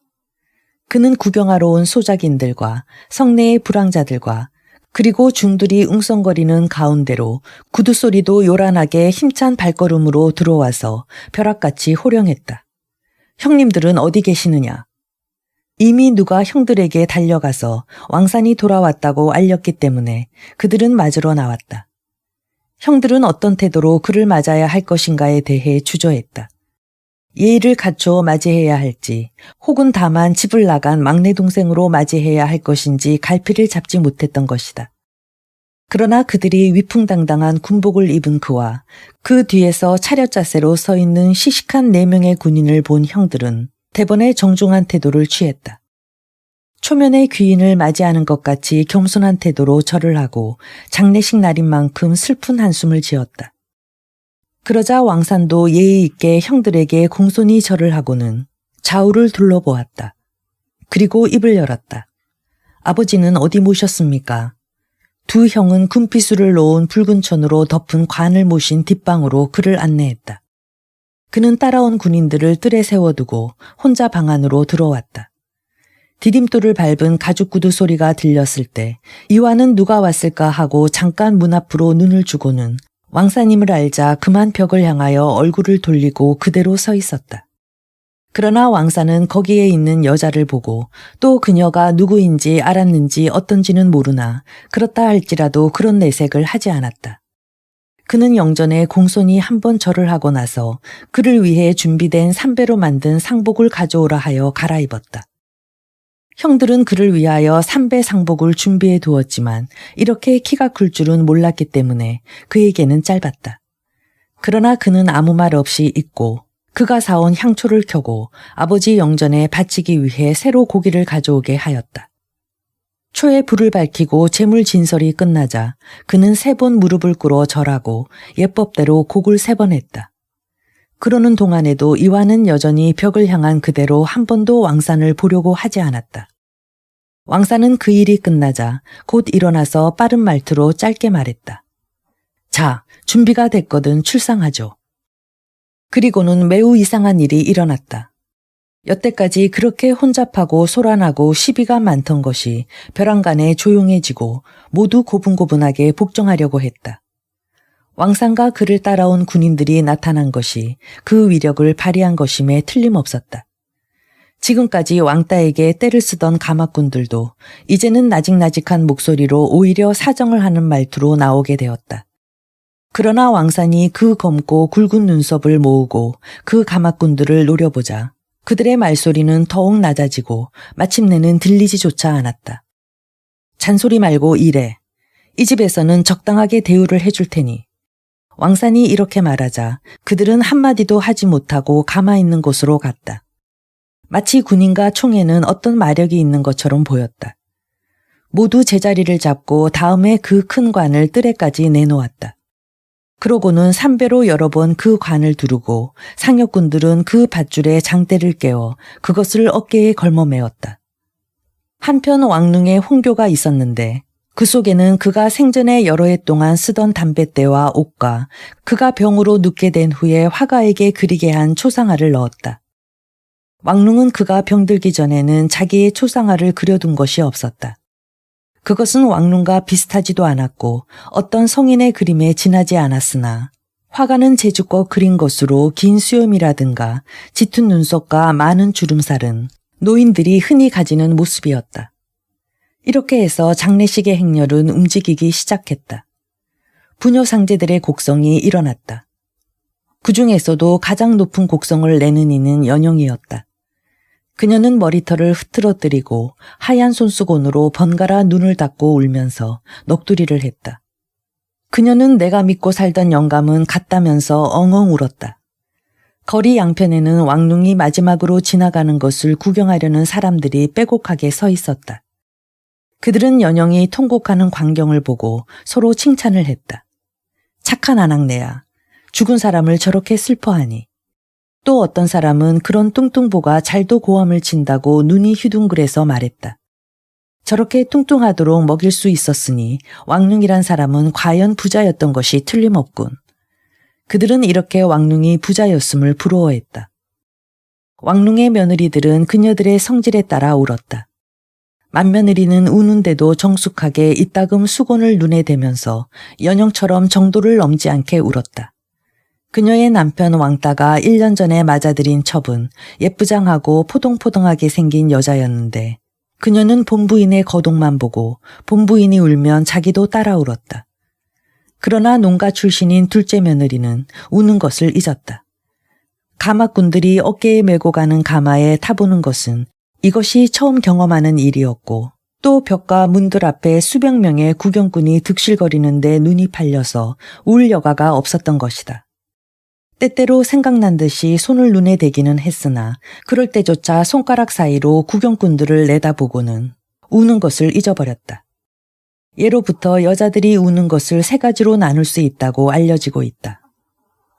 Speaker 1: 그는 구경하러 온 소작인들과 성내의 불황자들과 그리고 중들이 웅성거리는 가운데로 구두 소리도 요란하게 힘찬 발걸음으로 들어와서 벼락같이 호령했다. 형님들은 어디 계시느냐? 이미 누가 형들에게 달려가서 왕산이 돌아왔다고 알렸기 때문에 그들은 맞으러 나왔다. 형들은 어떤 태도로 그를 맞아야 할 것인가에 대해 주저했다. 예의를 갖춰 맞이해야 할지 혹은 다만 집을 나간 막내 동생으로 맞이해야 할 것인지 갈피를 잡지 못했던 것이다. 그러나 그들이 위풍당당한 군복을 입은 그와 그 뒤에서 차렷 자세로 서 있는 시식한 4명의 군인을 본 형들은 대번에 정중한 태도를 취했다. 초면의 귀인을 맞이하는 것 같이 겸손한 태도로 절을 하고 장례식 날인 만큼 슬픈 한숨을 지었다. 그러자 왕산도 예의 있게 형들에게 공손히 절을 하고는 좌우를 둘러보았다. 그리고 입을 열었다. 아버지는 어디 모셨습니까? 두 형은 군피수를 놓은 붉은 천으로 덮은 관을 모신 뒷방으로 그를 안내했다. 그는 따라온 군인들을 뜰에 세워두고 혼자 방 안으로 들어왔다. 디딤돌을 밟은 가죽구두 소리가 들렸을 때 이와는 누가 왔을까 하고 잠깐 문 앞으로 눈을 주고는 왕사님을 알자 그만 벽을 향하여 얼굴을 돌리고 그대로 서 있었다. 그러나 왕사는 거기에 있는 여자를 보고 또 그녀가 누구인지 알았는지 어떤지는 모르나 그렇다 할지라도 그런 내색을 하지 않았다. 그는 영전에 공손히 한번 절을 하고 나서 그를 위해 준비된 삼배로 만든 상복을 가져오라 하여 갈아입었다. 형들은 그를 위하여 삼배 상복을 준비해 두었지만 이렇게 키가 클 줄은 몰랐기 때문에 그에게는 짧았다. 그러나 그는 아무 말 없이 입고 그가 사온 향초를 켜고 아버지 영전에 바치기 위해 새로 고기를 가져오게 하였다. 초에 불을 밝히고 제물 진설이 끝나자 그는 3번 무릎을 꿇어 절하고 예법대로 곡을 3번 했다. 그러는 동안에도 이와는 여전히 벽을 향한 그대로 한 번도 왕산을 보려고 하지 않았다. 왕산은 그 일이 끝나자 곧 일어나서 빠른 말투로 짧게 말했다. 자, 준비가 됐거든 출상하죠. 그리고는 매우 이상한 일이 일어났다. 여태까지 그렇게 혼잡하고 소란하고 시비가 많던 것이 벼랑간에 조용해지고 모두 고분고분하게 복종하려고 했다. 왕산과 그를 따라온 군인들이 나타난 것이 그 위력을 발휘한 것임에 틀림없었다. 지금까지 왕따에게 떼를 쓰던 가마꾼들도 이제는 나직나직한 목소리로 오히려 사정을 하는 말투로 나오게 되었다. 그러나 왕산이 그 검고 굵은 눈썹을 모으고 그 가마꾼들을 노려보자 그들의 말소리는 더욱 낮아지고 마침내는 들리지조차 않았다. 잔소리 말고 일해. 이 집에서는 적당하게 대우를 해줄 테니. 왕산이 이렇게 말하자 그들은 한마디도 하지 못하고 가만히 있는 곳으로 갔다. 마치 군인과 총에는 어떤 마력이 있는 것처럼 보였다. 모두 제자리를 잡고 다음에 그 큰 관을 뜰에까지 내놓았다. 그러고는 삼배로 여러 번 그 관을 두르고 상역군들은 그 밧줄에 장대를 깨워 그것을 어깨에 걸머매었다. 한편 왕릉에 홍교가 있었는데 그 속에는 그가 생전에 여러 해 동안 쓰던 담뱃대와 옷과 그가 병으로 눕게 된 후에 화가에게 그리게 한 초상화를 넣었다. 왕릉은 그가 병들기 전에는 자기의 초상화를 그려둔 것이 없었다. 그것은 왕릉과 비슷하지도 않았고 어떤 성인의 그림에 지나지 않았으나 화가는 제주껏 그린 것으로 긴 수염이라든가 짙은 눈썹과 많은 주름살은 노인들이 흔히 가지는 모습이었다. 이렇게 해서 장례식의 행렬은 움직이기 시작했다. 부녀 상제들의 곡성이 일어났다. 그 중에서도 가장 높은 곡성을 내는 이는 연영이었다. 그녀는 머리털을 흐트러뜨리고 하얀 손수건으로 번갈아 눈을 닫고 울면서 넋두리를 했다. 그녀는 내가 믿고 살던 영감은 같다면서 엉엉 울었다. 거리 양편에는 왕릉이 마지막으로 지나가는 것을 구경하려는 사람들이 빼곡하게 서 있었다. 그들은 연영이 통곡하는 광경을 보고 서로 칭찬을 했다. 착한 아낙네야. 죽은 사람을 저렇게 슬퍼하니. 또 어떤 사람은 그런 뚱뚱보가 잘도 고함을 친다고 눈이 휘둥그레서 말했다. 저렇게 뚱뚱하도록 먹일 수 있었으니 왕릉이란 사람은 과연 부자였던 것이 틀림없군. 그들은 이렇게 왕릉이 부자였음을 부러워했다. 왕릉의 며느리들은 그녀들의 성질에 따라 울었다. 맏며느리는 우는데도 정숙하게 이따금 수건을 눈에 대면서 연영처럼 정도를 넘지 않게 울었다. 그녀의 남편 왕따가 1년 전에 맞아들인 첩은 예쁘장하고 포동포동하게 생긴 여자였는데 그녀는 본부인의 거동만 보고 본부인이 울면 자기도 따라 울었다. 그러나 농가 출신인 둘째 며느리는 우는 것을 잊었다. 가마꾼들이 어깨에 메고 가는 가마에 타보는 것은 이것이 처음 경험하는 일이었고 또 벽과 문들 앞에 수백 명의 구경꾼이 득실거리는데 눈이 팔려서 울 여가가 없었던 것이다. 때때로 생각난 듯이 손을 눈에 대기는 했으나 그럴 때조차 손가락 사이로 구경꾼들을 내다보고는 우는 것을 잊어버렸다. 예로부터 여자들이 우는 것을 3가지로 나눌 수 있다고 알려지고 있다.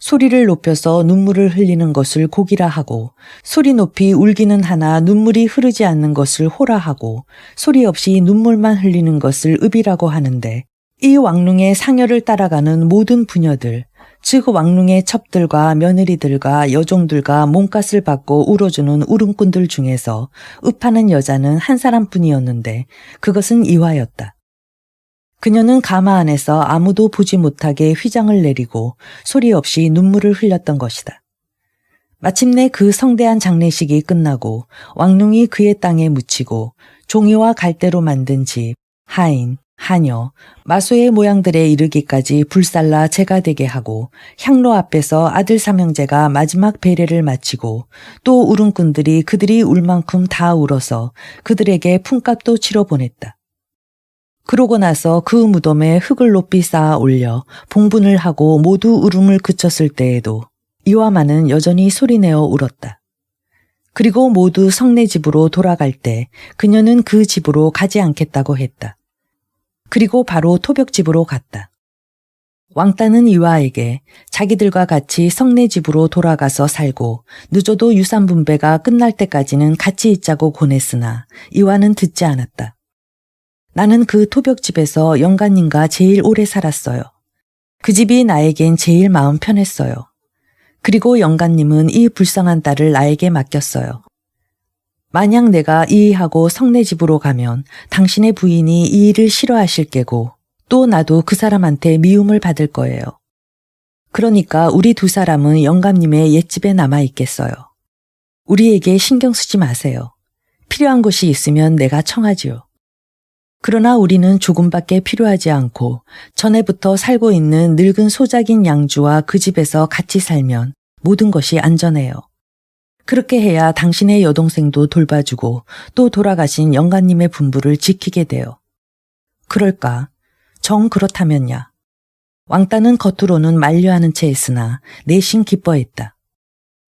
Speaker 1: 소리를 높여서 눈물을 흘리는 것을 곡이라 하고 소리 높이 울기는 하나 눈물이 흐르지 않는 것을 호라 하고 소리 없이 눈물만 흘리는 것을 읍이라고 하는데 이 왕릉의 상여를 따라가는 모든 부녀들 즉 왕릉의 첩들과 며느리들과 여종들과 몸값을 받고 울어주는 울음꾼들 중에서 읍하는 여자는 한 사람뿐이었는데 그것은 이화였다. 그녀는 가마 안에서 아무도 보지 못하게 휘장을 내리고 소리 없이 눈물을 흘렸던 것이다. 마침내 그 성대한 장례식이 끝나고 왕릉이 그의 땅에 묻히고 종이와 갈대로 만든 집, 하인, 하녀, 마소의 모양들에 이르기까지 불살라 제가 되게 하고 향로 앞에서 아들 삼형제가 마지막 배례를 마치고 또 울음꾼들이 그들이 울 만큼 다 울어서 그들에게 품값도 치러 보냈다. 그러고 나서 그 무덤에 흙을 높이 쌓아 올려 봉분을 하고 모두 울음을 그쳤을 때에도 이화만은 여전히 소리내어 울었다. 그리고 모두 성내 집으로 돌아갈 때 그녀는 그 집으로 가지 않겠다고 했다. 그리고 바로 토벽집으로 갔다. 왕따는 이화에게 자기들과 같이 성내 집으로 돌아가서 살고 늦어도 유산 분배가 끝날 때까지는 같이 있자고 권했으나 이화는 듣지 않았다. 나는 그 토벽집에서 영감님과 제일 오래 살았어요. 그 집이 나에겐 제일 마음 편했어요. 그리고 영감님은 이 불쌍한 딸을 나에게 맡겼어요. 만약 내가 이의하고 성내 집으로 가면 당신의 부인이 이 일을 싫어하실 게고 또 나도 그 사람한테 미움을 받을 거예요. 그러니까 우리 2사람은 영감님의 옛집에 남아있겠어요. 우리에게 신경 쓰지 마세요. 필요한 것이 있으면 내가 청하지요. 그러나 우리는 조금밖에 필요하지 않고 전에부터 살고 있는 늙은 소작인 양주와 그 집에서 같이 살면 모든 것이 안전해요. 그렇게 해야 당신의 여동생도 돌봐주고 또 돌아가신 영감님의 분부를 지키게 돼요. 그럴까? 정 그렇다면야. 왕따는 겉으로는 만류하는 채 했으나 내심 기뻐했다.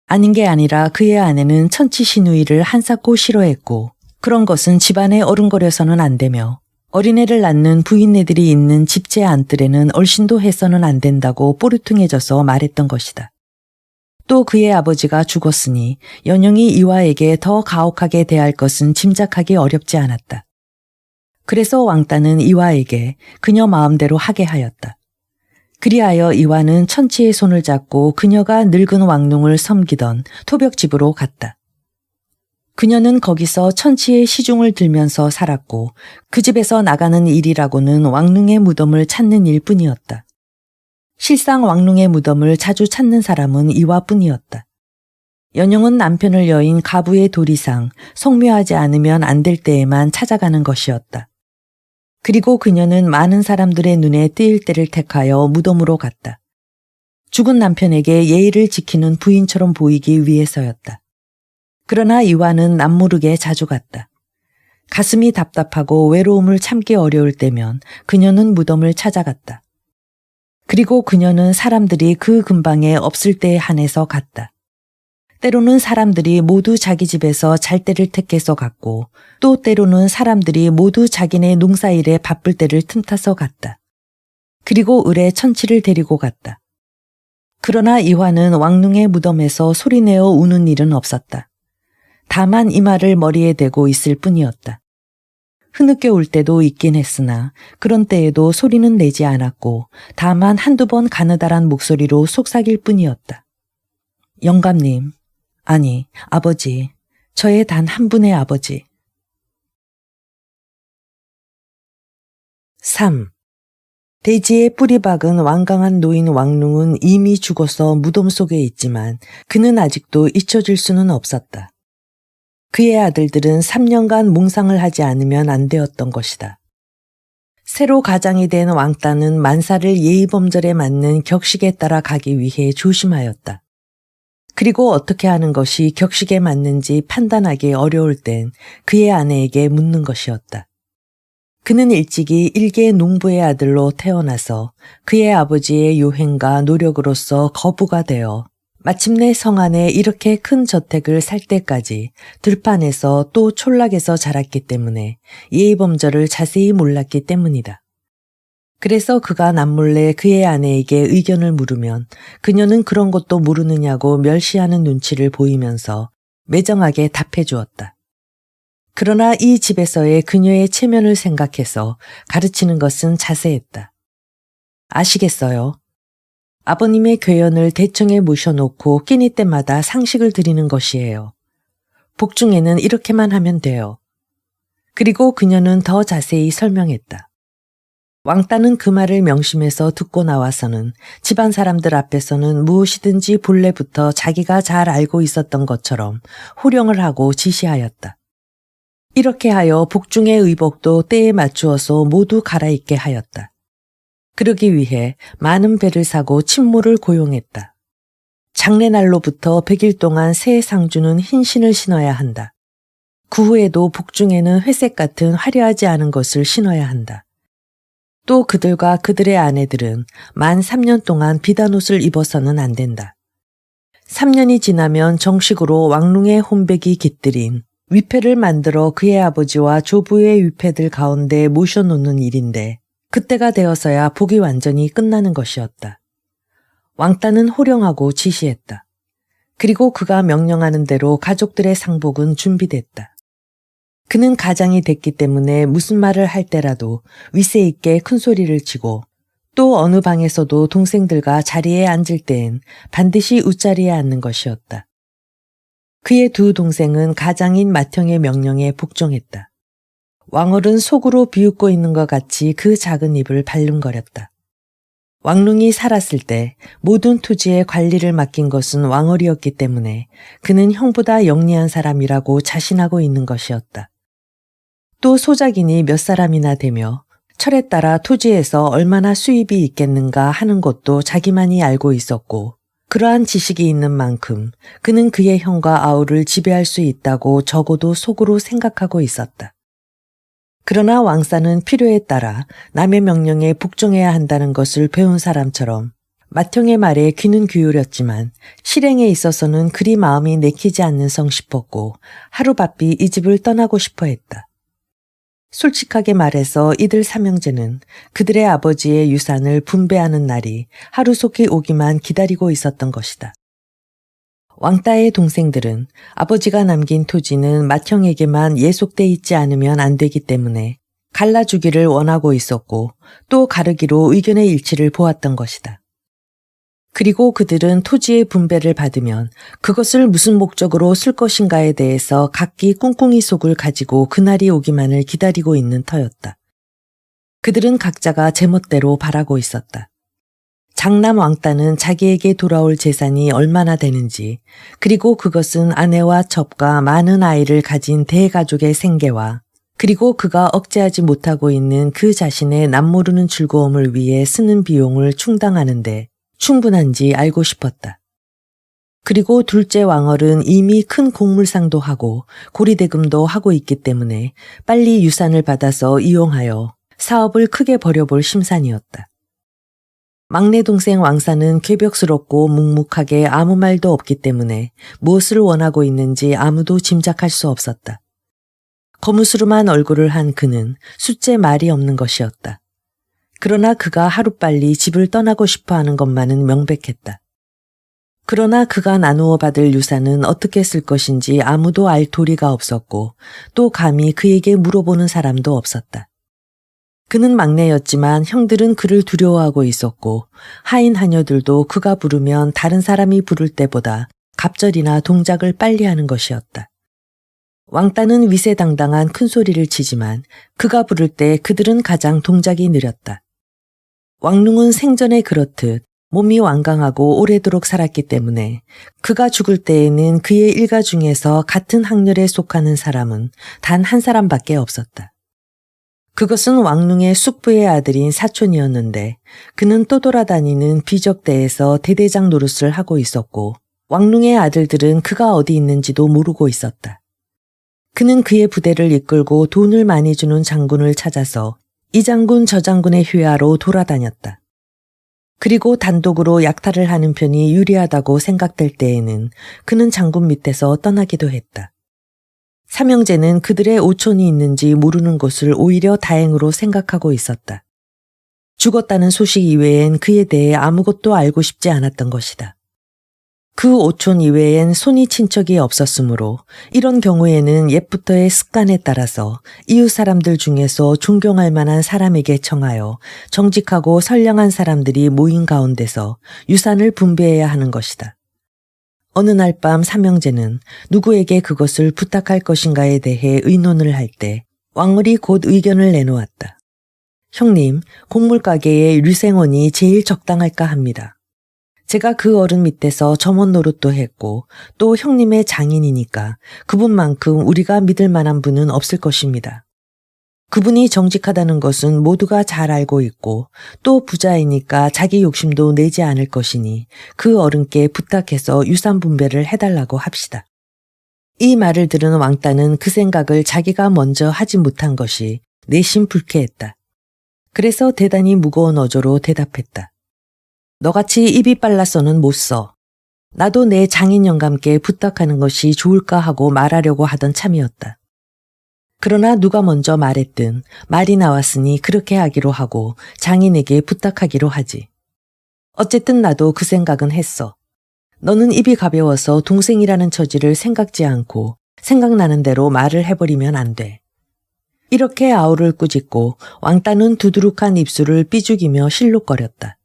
Speaker 1: 아닌 게 아니라 그의 아내는 천치시누이를 한사코 싫어했고 그런 것은 집안에 어른거려서는 안 되며 어린애를 낳는 부인네들이 있는 집제 안뜰에는 얼씬도 해서는 안 된다고 뽀르퉁해져서 말했던 것이다. 또 그의 아버지가 죽었으니 연영이 이화에게 더 가혹하게 대할 것은 짐작하기 어렵지 않았다. 그래서 왕따는 이화에게 그녀 마음대로 하게 하였다. 그리하여 이화는 천치의 손을 잡고 그녀가 늙은 왕릉을 섬기던 토벽집으로 갔다. 그녀는 거기서 천치의 시중을 들면서 살았고 그 집에서 나가는 일이라고는 왕릉의 무덤을 찾는 일뿐이었다. 실상 왕릉의 무덤을 자주 찾는 사람은 이화뿐이었다. 연영은 남편을 여인 가부의 도리상 성묘하지 않으면 안 될 때에만 찾아가는 것이었다. 그리고 그녀는 많은 사람들의 눈에 띄일 때를 택하여 무덤으로 갔다. 죽은 남편에게 예의를 지키는 부인처럼 보이기 위해서였다. 그러나 이화는 남모르게 자주 갔다. 가슴이 답답하고 외로움을 참기 어려울 때면 그녀는 무덤을 찾아갔다. 그리고 그녀는 사람들이 그 근방에 없을 때에 한해서 갔다. 때로는 사람들이 모두 자기 집에서 잘 때를 택해서 갔고 또 때로는 사람들이 모두 자기네 농사일에 바쁠 때를 틈타서 갔다. 그리고 을에 천치를 데리고 갔다. 그러나 이화는 왕릉의 무덤에서 소리내어 우는 일은 없었다. 다만 이마를 머리에 대고 있을 뿐이었다. 흐느껴 울 때도 있긴 했으나 그런 때에도 소리는 내지 않았고 다만 한두 번 가느다란 목소리로 속삭일 뿐이었다. 영감님, 아니 아버지, 저의 단 한 분의 아버지. 3. 대지에 뿌리 박은 완강한 노인 왕릉은 이미 죽어서 무덤 속에 있지만 그는 아직도 잊혀질 수는 없었다. 그의 아들들은 3년간 몽상을 하지 않으면 안 되었던 것이다. 새로 가장이 된 왕따는 만사를 예의범절에 맞는 격식에 따라 가기 위해 조심하였다. 그리고 어떻게 하는 것이 격식에 맞는지 판단하기 어려울 땐 그의 아내에게 묻는 것이었다. 그는 일찍이 일개 농부의 아들로 태어나서 그의 아버지의 요행과 노력으로서 거부가 되어 마침내 성안에 이렇게 큰 저택을 살 때까지 들판에서 또 촌락에서 자랐기 때문에 예의범절을 자세히 몰랐기 때문이다. 그래서 그가 남몰래 그의 아내에게 의견을 물으면 그녀는 그런 것도 모르느냐고 멸시하는 눈치를 보이면서 매정하게 답해 주었다. 그러나 이 집에서의 그녀의 체면을 생각해서 가르치는 것은 자세했다. 아시겠어요? 아버님의 괴연을 대청에 모셔놓고 끼니 때마다 상식을 드리는 것이에요. 복중에는 이렇게만 하면 돼요. 그리고 그녀는 더 자세히 설명했다. 왕따는 그 말을 명심해서 듣고 나와서는 집안 사람들 앞에서는 무엇이든지 본래부터 자기가 잘 알고 있었던 것처럼 호령을 하고 지시하였다. 이렇게 하여 복중의 의복도 때에 맞추어서 모두 갈아입게 하였다. 그러기 위해 많은 배를 사고 친모를 고용했다. 장례날로부터 100일 동안 새 상주는 흰 신을 신어야 한다. 그 후에도 복중에는 회색 같은 화려하지 않은 것을 신어야 한다. 또 그들과 그들의 아내들은 만 3년 동안 비단 옷을 입어서는 안 된다. 3년이 지나면 정식으로 왕릉의 혼백이 깃들인 위패를 만들어 그의 아버지와 조부의 위패들 가운데 모셔놓는 일인데 그때가 되어서야 복이 완전히 끝나는 것이었다. 왕따는 호령하고 지시했다. 그리고 그가 명령하는 대로 가족들의 상복은 준비됐다. 그는 가장이 됐기 때문에 무슨 말을 할 때라도 위세 있게 큰 소리를 치고 또 어느 방에서도 동생들과 자리에 앉을 때엔 반드시 웃자리에 앉는 것이었다. 그의 두 동생은 가장인 맏형의 명령에 복종했다. 왕얼은 속으로 비웃고 있는 것 같이 그 작은 입을 발름거렸다. 왕릉이 살았을 때 모든 토지의 관리를 맡긴 것은 왕얼이었기 때문에 그는 형보다 영리한 사람이라고 자신하고 있는 것이었다. 또 소작인이 몇 사람이나 되며 철에 따라 토지에서 얼마나 수입이 있겠는가 하는 것도 자기만이 알고 있었고 그러한 지식이 있는 만큼 그는 그의 형과 아우를 지배할 수 있다고 적어도 속으로 생각하고 있었다. 그러나 왕사는 필요에 따라 남의 명령에 복종해야 한다는 것을 배운 사람처럼 맏형의 말에 귀는 기울였지만 실행에 있어서는 그리 마음이 내키지 않는 성 싶었고 하루바삐 이 집을 떠나고 싶어 했다. 솔직하게 말해서 이들 삼형제는 그들의 아버지의 유산을 분배하는 날이 하루속히 오기만 기다리고 있었던 것이다. 왕따의 동생들은 아버지가 남긴 토지는 맏형에게만 예속돼 있지 않으면 안 되기 때문에 갈라주기를 원하고 있었고 또 가르기로 의견의 일치를 보았던 것이다. 그리고 그들은 토지의 분배를 받으면 그것을 무슨 목적으로 쓸 것인가에 대해서 각기 꿍꿍이 속을 가지고 그날이 오기만을 기다리고 있는 터였다. 그들은 각자가 제멋대로 바라고 있었다. 장남 왕따는 자기에게 돌아올 재산이 얼마나 되는지, 그리고 그것은 아내와 첩과 많은 아이를 가진 대가족의 생계와 그리고 그가 억제하지 못하고 있는 그 자신의 남모르는 즐거움을 위해 쓰는 비용을 충당하는데 충분한지 알고 싶었다. 그리고 둘째 왕얼은 이미 큰 곡물상도 하고 고리대금도 하고 있기 때문에 빨리 유산을 받아서 이용하여 사업을 크게 벌여볼 심산이었다. 막내 동생 왕사는 쾌벽스럽고 묵묵하게 아무 말도 없기 때문에 무엇을 원하고 있는지 아무도 짐작할 수 없었다. 거무스름한 얼굴을 한 그는 숫째 말이 없는 것이었다. 그러나 그가 하루빨리 집을 떠나고 싶어 하는 것만은 명백했다. 그러나 그가 나누어 받을 유산은 어떻게 쓸 것인지 아무도 알 도리가 없었고 또 감히 그에게 물어보는 사람도 없었다. 그는 막내였지만 형들은 그를 두려워하고 있었고 하인 하녀들도 그가 부르면 다른 사람이 부를 때보다 갑절이나 동작을 빨리 하는 것이었다. 왕따는 위세당당한 큰 소리를 치지만 그가 부를 때 그들은 가장 동작이 느렸다. 왕릉은 생전에 그렇듯 몸이 완강하고 오래도록 살았기 때문에 그가 죽을 때에는 그의 일가 중에서 같은 학렬에 속하는 사람은 단 한 사람밖에 없었다. 그것은 왕릉의 숙부의 아들인 사촌이었는데 그는 떠돌아다니는 비적대에서 대대장 노릇을 하고 있었고 왕릉의 아들들은 그가 어디 있는지도 모르고 있었다. 그는 그의 부대를 이끌고 돈을 많이 주는 장군을 찾아서 이 장군 저 장군의 휘하로 돌아다녔다. 그리고 단독으로 약탈을 하는 편이 유리하다고 생각될 때에는 그는 장군 밑에서 떠나기도 했다. 삼형제는 그들의 오촌이 있는지 모르는 것을 오히려 다행으로 생각하고 있었다. 죽었다는 소식 이외엔 그에 대해 아무것도 알고 싶지 않았던 것이다. 그 오촌 이외엔 손이 친척이 없었으므로 이런 경우에는 옛부터의 습관에 따라서 이웃 사람들 중에서 존경할 만한 사람에게 청하여 정직하고 선량한 사람들이 모인 가운데서 유산을 분배해야 하는 것이다. 어느 날 밤 삼형제는 누구에게 그것을 부탁할 것인가에 대해 의논을 할 때 왕을이 곧 의견을 내놓았다. 형님, 곡물가게에 류생원이 제일 적당할까 합니다. 제가 그 어른 밑에서 점원 노릇도 했고 또 형님의 장인이니까 그분만큼 우리가 믿을 만한 분은 없을 것입니다. 그분이 정직하다는 것은 모두가 잘 알고 있고 또 부자이니까 자기 욕심도 내지 않을 것이니 그 어른께 부탁해서 유산 분배를 해달라고 합시다. 이 말을 들은 왕따는 그 생각을 자기가 먼저 하지 못한 것이 내심 불쾌했다. 그래서 대단히 무거운 어조로 대답했다. 너같이 입이 빨라서는 못 써. 나도 내 장인 영감께 부탁하는 것이 좋을까 하고 말하려고 하던 참이었다. 그러나 누가 먼저 말했든 말이 나왔으니 그렇게 하기로 하고 장인에게 부탁하기로 하지. 어쨌든 나도 그 생각은 했어. 너는 입이 가벼워서 동생이라는 처지를 생각지 않고 생각나는 대로 말을 해버리면 안 돼. 이렇게 아우를 꾸짖고 왕따는 두두룩한 입술을 삐죽이며 실룩거렸다.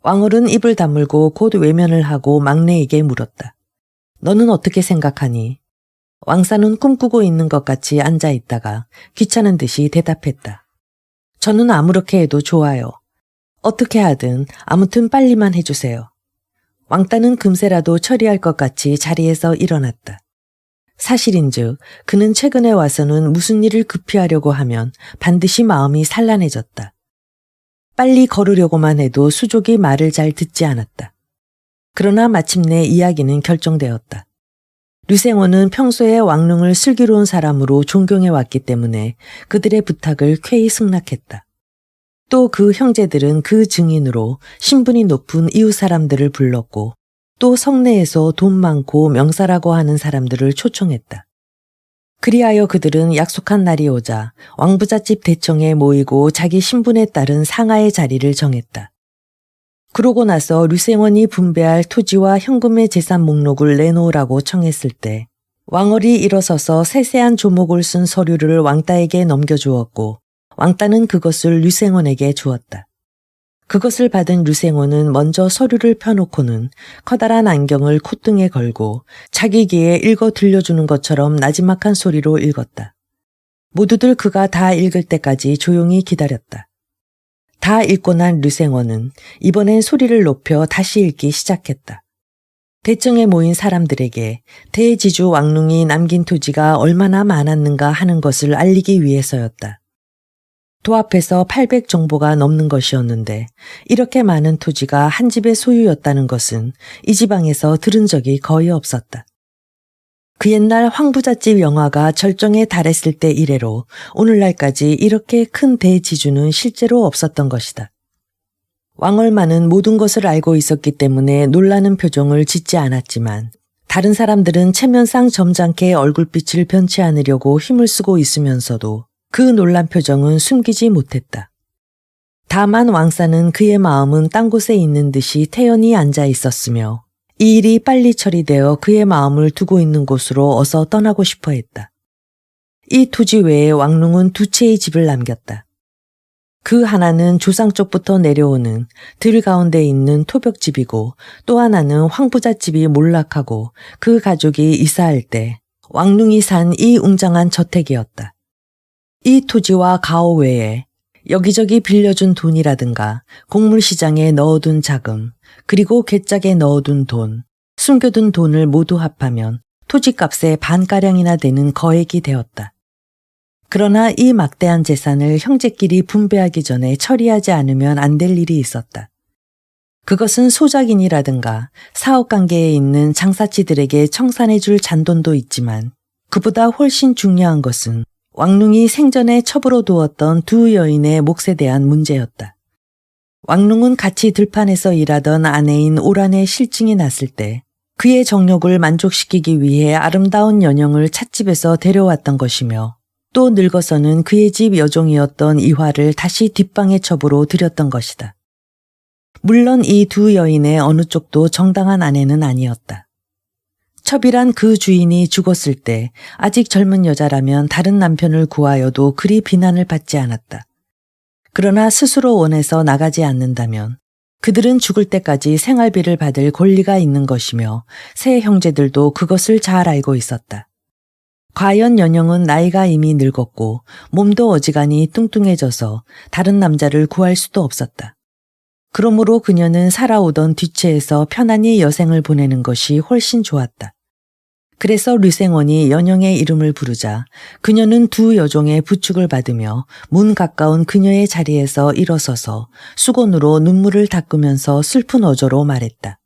Speaker 1: 왕어른 입을 다물고 곧 외면을 하고 막내에게 물었다. 너는 어떻게 생각하니? 왕사는 꿈꾸고 있는 것 같이 앉아 있다가 귀찮은 듯이 대답했다. 저는 아무렇게 해도 좋아요. 어떻게 하든 아무튼 빨리만 해주세요. 왕따는 금세라도 처리할 것 같이 자리에서 일어났다. 사실인즉 그는 최근에 와서는 무슨 일을 급히 하려고 하면 반드시 마음이 산란해졌다. 빨리 걸으려고만 해도 수족이 말을 잘 듣지 않았다. 그러나 마침내 이야기는 결정되었다. 류생원은 평소에 왕릉을 슬기로운 사람으로 존경해왔기 때문에 그들의 부탁을 쾌히 승낙했다. 또 그 형제들은 그 증인으로 신분이 높은 이웃 사람들을 불렀고 또 성내에서 돈 많고 명사라고 하는 사람들을 초청했다. 그리하여 그들은 약속한 날이 오자 왕부잣집 대청에 모이고 자기 신분에 따른 상하의 자리를 정했다. 그러고 나서 류생원이 분배할 토지와 현금의 재산 목록을 내놓으라고 청했을 때 왕얼이 일어서서 세세한 조목을 쓴 서류를 왕따에게 넘겨주었고 왕따는 그것을 류생원에게 주었다. 그것을 받은 류생원은 먼저 서류를 펴놓고는 커다란 안경을 콧등에 걸고 자기 귀에 읽어 들려주는 것처럼 나지막한 소리로 읽었다. 모두들 그가 다 읽을 때까지 조용히 기다렸다. 다 읽고 난 류생원은 이번엔 소리를 높여 다시 읽기 시작했다. 대청에 모인 사람들에게 대지주 왕릉이 남긴 토지가 얼마나 많았는가 하는 것을 알리기 위해서였다. 도합해서 800정보가 넘는 것이었는데 이렇게 많은 토지가 한 집의 소유였다는 것은 이 지방에서 들은 적이 거의 없었다. 그 옛날 황부잣집 영화가 절정에 달했을 때 이래로 오늘날까지 이렇게 큰 대지주는 실제로 없었던 것이다. 왕얼마는 모든 것을 알고 있었기 때문에 놀라는 표정을 짓지 않았지만 다른 사람들은 체면상 점잖게 얼굴빛을 변치 않으려고 힘을 쓰고 있으면서도 그 놀란 표정은 숨기지 못했다. 다만 왕사는 그의 마음은 딴 곳에 있는 듯이 태연히 앉아 있었으며 이 일이 빨리 처리되어 그의 마음을 두고 있는 곳으로 어서 떠나고 싶어 했다. 이 토지 외에 왕룽은 두 채의 집을 남겼다. 그 하나는 조상 쪽부터 내려오는 들 가운데 있는 토벽집이고 또 하나는 황부잣집이 몰락하고 그 가족이 이사할 때 왕룽이 산 이 웅장한 저택이었다. 이 토지와 가오 외에 여기저기 빌려준 돈이라든가 곡물시장에 넣어둔 자금, 그리고 괴짝에 넣어둔 돈, 숨겨둔 돈을 모두 합하면 토지값의 반가량이나 되는 거액이 되었다. 그러나 이 막대한 재산을 형제끼리 분배하기 전에 처리하지 않으면 안 될 일이 있었다. 그것은 소작인이라든가 사업관계에 있는 장사치들에게 청산해줄 잔돈도 있지만 그보다 훨씬 중요한 것은 왕룽이 생전에 첩으로 두었던 두 여인의 몫에 대한 문제였다. 왕룽은 같이 들판에서 일하던 아내인 오란의 실증이 났을 때 그의 정욕을 만족시키기 위해 아름다운 연영을 찻집에서 데려왔던 것이며 또 늙어서는 그의 집 여종이었던 이화를 다시 뒷방의 첩으로 들였던 것이다. 물론 이 두 여인의 어느 쪽도 정당한 아내는 아니었다. 첩이란 그 주인이 죽었을 때 아직 젊은 여자라면 다른 남편을 구하여도 그리 비난을 받지 않았다. 그러나 스스로 원해서 나가지 않는다면 그들은 죽을 때까지 생활비를 받을 권리가 있는 것이며 세 형제들도 그것을 잘 알고 있었다. 과연 연영은 나이가 이미 늙었고 몸도 어지간히 뚱뚱해져서 다른 남자를 구할 수도 없었다. 그러므로 그녀는 살아오던 뒷채에서 편안히 여생을 보내는 것이 훨씬 좋았다. 그래서 류생원이 연영의 이름을 부르자 그녀는 두 여종의 부축을 받으며 문 가까운 그녀의 자리에서 일어서서 수건으로 눈물을 닦으면서 슬픈 어조로 말했다.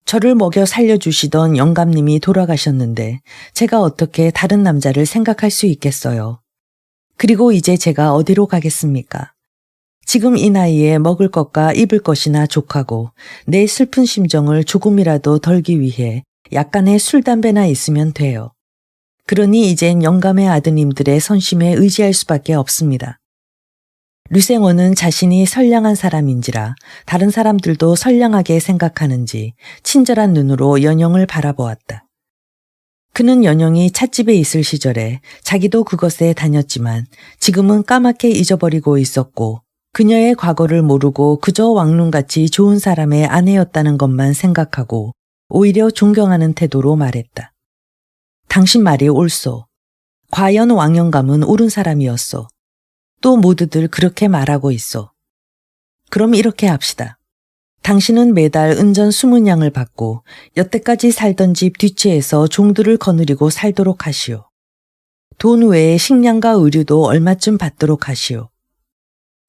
Speaker 1: 저를 먹여 살려주시던 영감님이 돌아가셨는데 제가 어떻게 다른 남자를 생각할 수 있겠어요. 그리고 이제 제가 어디로 가겠습니까? 지금 이 나이에 먹을 것과 입을 것이나 족하고 내 슬픈 심정을 조금이라도 덜기 위해 약간의 술, 담배나 있으면 돼요. 그러니 이젠 영감의 아드님들의 선심에 의지할 수밖에 없습니다. 류생원은 자신이 선량한 사람인지라 다른 사람들도 선량하게 생각하는지 친절한 눈으로 연영을 바라보았다. 그는 연영이 찻집에 있을 시절에 자기도 그것에 다녔지만 지금은 까맣게 잊어버리고 있었고 그녀의 과거를 모르고 그저 왕룽같이 좋은 사람의 아내였다는 것만 생각하고 오히려 존경하는 태도로 말했다. 당신 말이 옳소. 과연 왕영감은 옳은 사람이었소. 또 모두들 그렇게 말하고 있소. 그럼 이렇게 합시다. 당신은 매달 은전 20냥을 받고 여태까지 살던 집 뒷채에서 종들을 거느리고 살도록 하시오. 돈 외에 식량과 의류도 얼마쯤 받도록 하시오.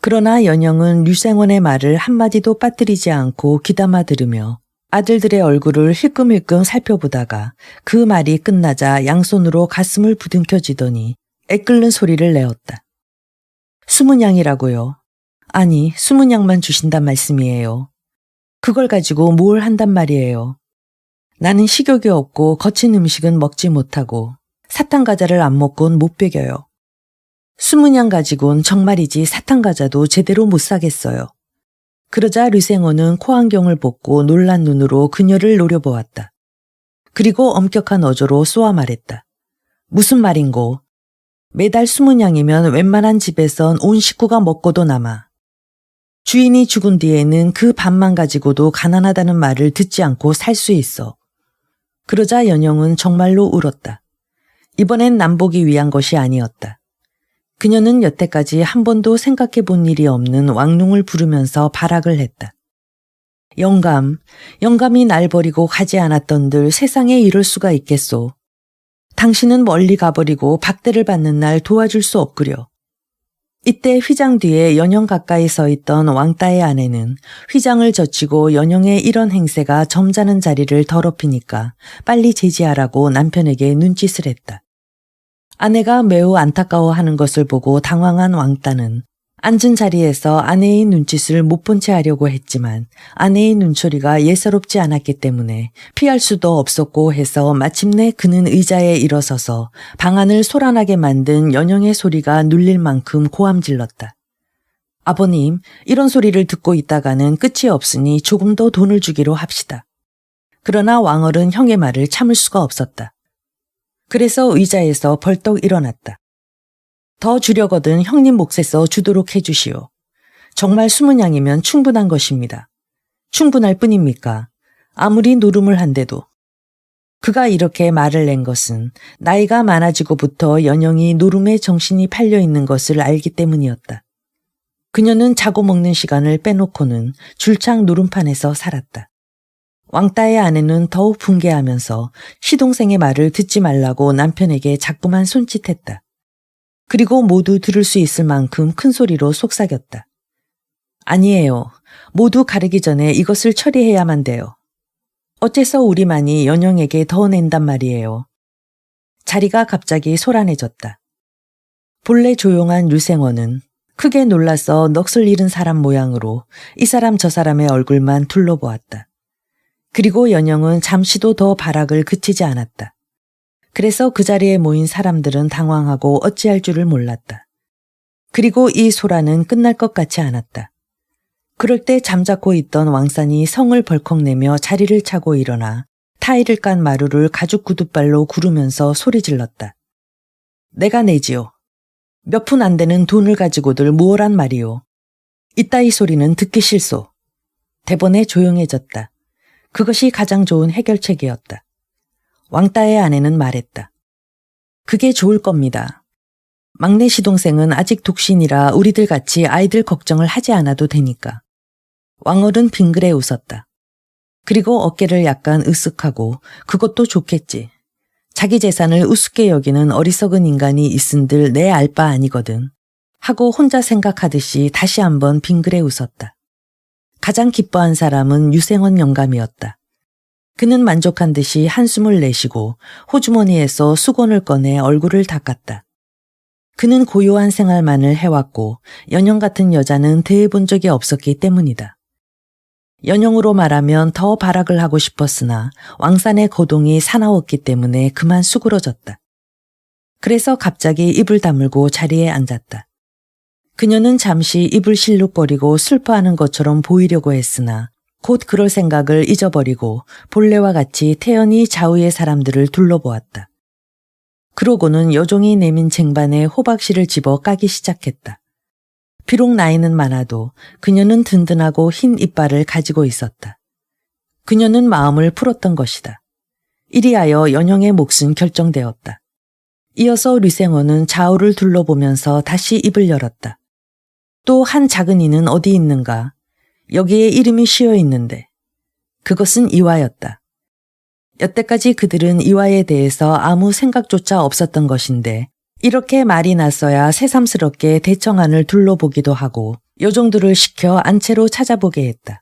Speaker 1: 그러나 연영은 류생원의 말을 한마디도 빠뜨리지 않고 귀담아 들으며 아들들의 얼굴을 힐끔힐끔 살펴보다가 그 말이 끝나자 양손으로 가슴을 부둥켜쥐더니 애끓는 소리를 내었다. 20냥이라고요. 아니, 20냥만 주신단 말씀이에요. 그걸 가지고 뭘 한단 말이에요. 나는 식욕이 없고 거친 음식은 먹지 못하고 사탕과자를 안 먹곤 못 배겨요. 20냥 가지고는 정말이지 사탕과자도 제대로 못 사겠어요. 그러자 류생원은 코안경을 벗고 놀란 눈으로 그녀를 노려보았다. 그리고 엄격한 어조로 쏘아 말했다. 무슨 말인고? 매달 20냥이면 웬만한 집에선 온 식구가 먹고도 남아. 주인이 죽은 뒤에는 그 밥만 가지고도 가난하다는 말을 듣지 않고 살 수 있어. 그러자 연영은 정말로 울었다. 이번엔 남보기 위한 것이 아니었다. 그녀는 여태까지 한 번도 생각해 본 일이 없는 왕룽을 부르면서 발악을 했다. 영감이 날 버리고 가지 않았던들 세상에 이럴 수가 있겠소. 당신은 멀리 가버리고 박대를 받는 날 도와줄 수 없구려. 이때 휘장 뒤에 연영 가까이 서 있던 왕따의 아내는 휘장을 젖히고 연영의 이런 행세가 점잖은 자리를 더럽히니까 빨리 제지하라고 남편에게 눈짓을 했다. 아내가 매우 안타까워하는 것을 보고 당황한 왕따는 앉은 자리에서 아내의 눈짓을 못 본 채 하려고 했지만 아내의 눈초리가 예사롭지 않았기 때문에 피할 수도 없었고 해서 마침내 그는 의자에 일어서서 방안을 소란하게 만든 연영의 소리가 눌릴 만큼 고함질렀다. 아버님, 이런 소리를 듣고 있다가는 끝이 없으니 조금 더 돈을 주기로 합시다. 그러나 왕얼은 형의 말을 참을 수가 없었다. 그래서 의자에서 벌떡 일어났다. 더 주려거든 형님 몫에서 주도록 해주시오. 정말 20냥이면 충분한 것입니다. 충분할 뿐입니까? 아무리 노름을 한데도. 그가 이렇게 말을 낸 것은 나이가 많아지고부터 연영이 노름에 정신이 팔려 있는 것을 알기 때문이었다. 그녀는 자고 먹는 시간을 빼놓고는 줄창 노름판에서 살았다. 왕따의 아내는 더욱 분개하면서 시동생의 말을 듣지 말라고 남편에게 자꾸만 손짓했다. 그리고 모두 들을 수 있을 만큼 큰 소리로 속삭였다. 아니에요. 모두 가르기 전에 이것을 처리해야만 돼요. 어째서 우리만이 연영에게 더 낸단 말이에요. 자리가 갑자기 소란해졌다. 본래 조용한 류생원은 크게 놀라서 넋을 잃은 사람 모양으로 이 사람 저 사람의 얼굴만 둘러보았다. 그리고 연영은 잠시도 더 발악을 그치지 않았다. 그래서 그 자리에 모인 사람들은 당황하고 어찌할 줄을 몰랐다. 그리고 이 소란은 끝날 것 같지 않았다. 그럴 때 잠자코 있던 왕산이 성을 벌컥 내며 자리를 차고 일어나 타일을 깐 마루를 가죽 구둣발로 구르면서 소리 질렀다. 내가 내지요. 몇 푼 안 되는 돈을 가지고들 무엇란 말이오. 이따위 소리는 듣기 싫소. 대번에 조용해졌다. 그것이 가장 좋은 해결책이었다. 왕따의 아내는 말했다. 그게 좋을 겁니다. 막내 시동생은 아직 독신이라 우리들 같이 아이들 걱정을 하지 않아도 되니까. 왕얼은 빙그레 웃었다. 그리고 어깨를 약간 으쓱하고 그것도 좋겠지. 자기 재산을 우습게 여기는 어리석은 인간이 있은들 내 알 바 아니거든. 하고 혼자 생각하듯이 다시 한번 빙그레 웃었다. 가장 기뻐한 사람은 유생원 영감이었다. 그는 만족한 듯이 한숨을 내쉬고 호주머니에서 수건을 꺼내 얼굴을 닦았다. 그는 고요한 생활만을 해왔고 연영 같은 여자는 대해본 적이 없었기 때문이다. 연영으로 말하면 더 발악을 하고 싶었으나 왕산의 거동이 사나웠기 때문에 그만 수그러졌다. 그래서 갑자기 입을 다물고 자리에 앉았다. 그녀는 잠시 입을 실룩거리고 슬퍼하는 것처럼 보이려고 했으나 곧 그럴 생각을 잊어버리고 본래와 같이 태연히 좌우의 사람들을 둘러보았다. 그러고는 여종이 내민 쟁반에 호박씨를 집어 까기 시작했다. 비록 나이는 많아도 그녀는 든든하고 흰 이빨을 가지고 있었다. 그녀는 마음을 풀었던 것이다. 이리하여 연영의 몫은 결정되었다. 이어서 류생원은 좌우를 둘러보면서 다시 입을 열었다. 또 한 작은 이는 어디 있는가? 여기에 이름이 씌어 있는데. 그것은 이화였다. 여태까지 그들은 이화에 대해서 아무 생각조차 없었던 것인데 이렇게 말이 났어야 새삼스럽게 대청안을 둘러보기도 하고 요정들을 시켜 안채로 찾아보게 했다.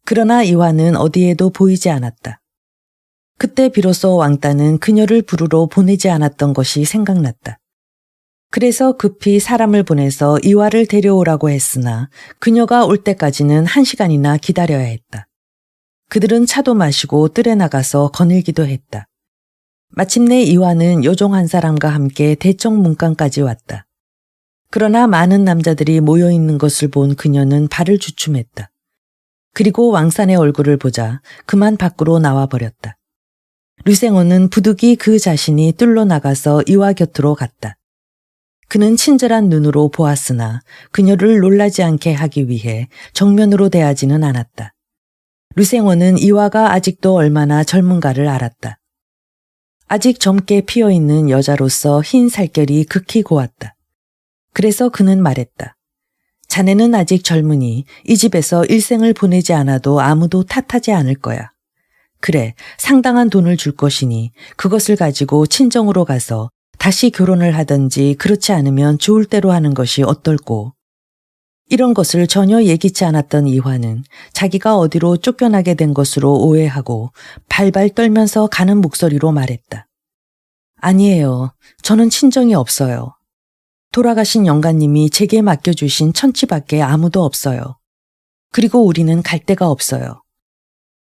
Speaker 1: 그러나 이화는 어디에도 보이지 않았다. 그때 비로소 왕따는 그녀를 부르러 보내지 않았던 것이 생각났다. 그래서 급히 사람을 보내서 이화를 데려오라고 했으나 그녀가 올 때까지는 1시간이나 기다려야 했다. 그들은 차도 마시고 뜰에 나가서 거닐기도 했다. 마침내 이화는 요종 한 사람과 함께 대청 문간까지 왔다. 그러나 많은 남자들이 모여있는 것을 본 그녀는 발을 주춤했다. 그리고 왕산의 얼굴을 보자 그만 밖으로 나와버렸다. 류생원은 부득이 그 자신이 뜰로 나가서 이화 곁으로 갔다. 그는 친절한 눈으로 보았으나 그녀를 놀라지 않게 하기 위해 정면으로 대하지는 않았다. 류생원은 이화가 아직도 얼마나 젊은가를 알았다. 아직 젊게 피어있는 여자로서 흰 살결이 극히 고왔다. 그래서 그는 말했다. 자네는 아직 젊으니 이 집에서 일생을 보내지 않아도 아무도 탓하지 않을 거야. 그래, 상당한 돈을 줄 것이니 그것을 가지고 친정으로 가서 다시 결혼을 하든지 그렇지 않으면 좋을 대로 하는 것이 어떨꼬. 이런 것을 전혀 예기치 않았던 이화는 자기가 어디로 쫓겨나게 된 것으로 오해하고 발발 떨면서 가는 목소리로 말했다. 아니에요. 저는 친정이 없어요. 돌아가신 영가님이 제게 맡겨주신 천치밖에 아무도 없어요. 그리고 우리는 갈 데가 없어요.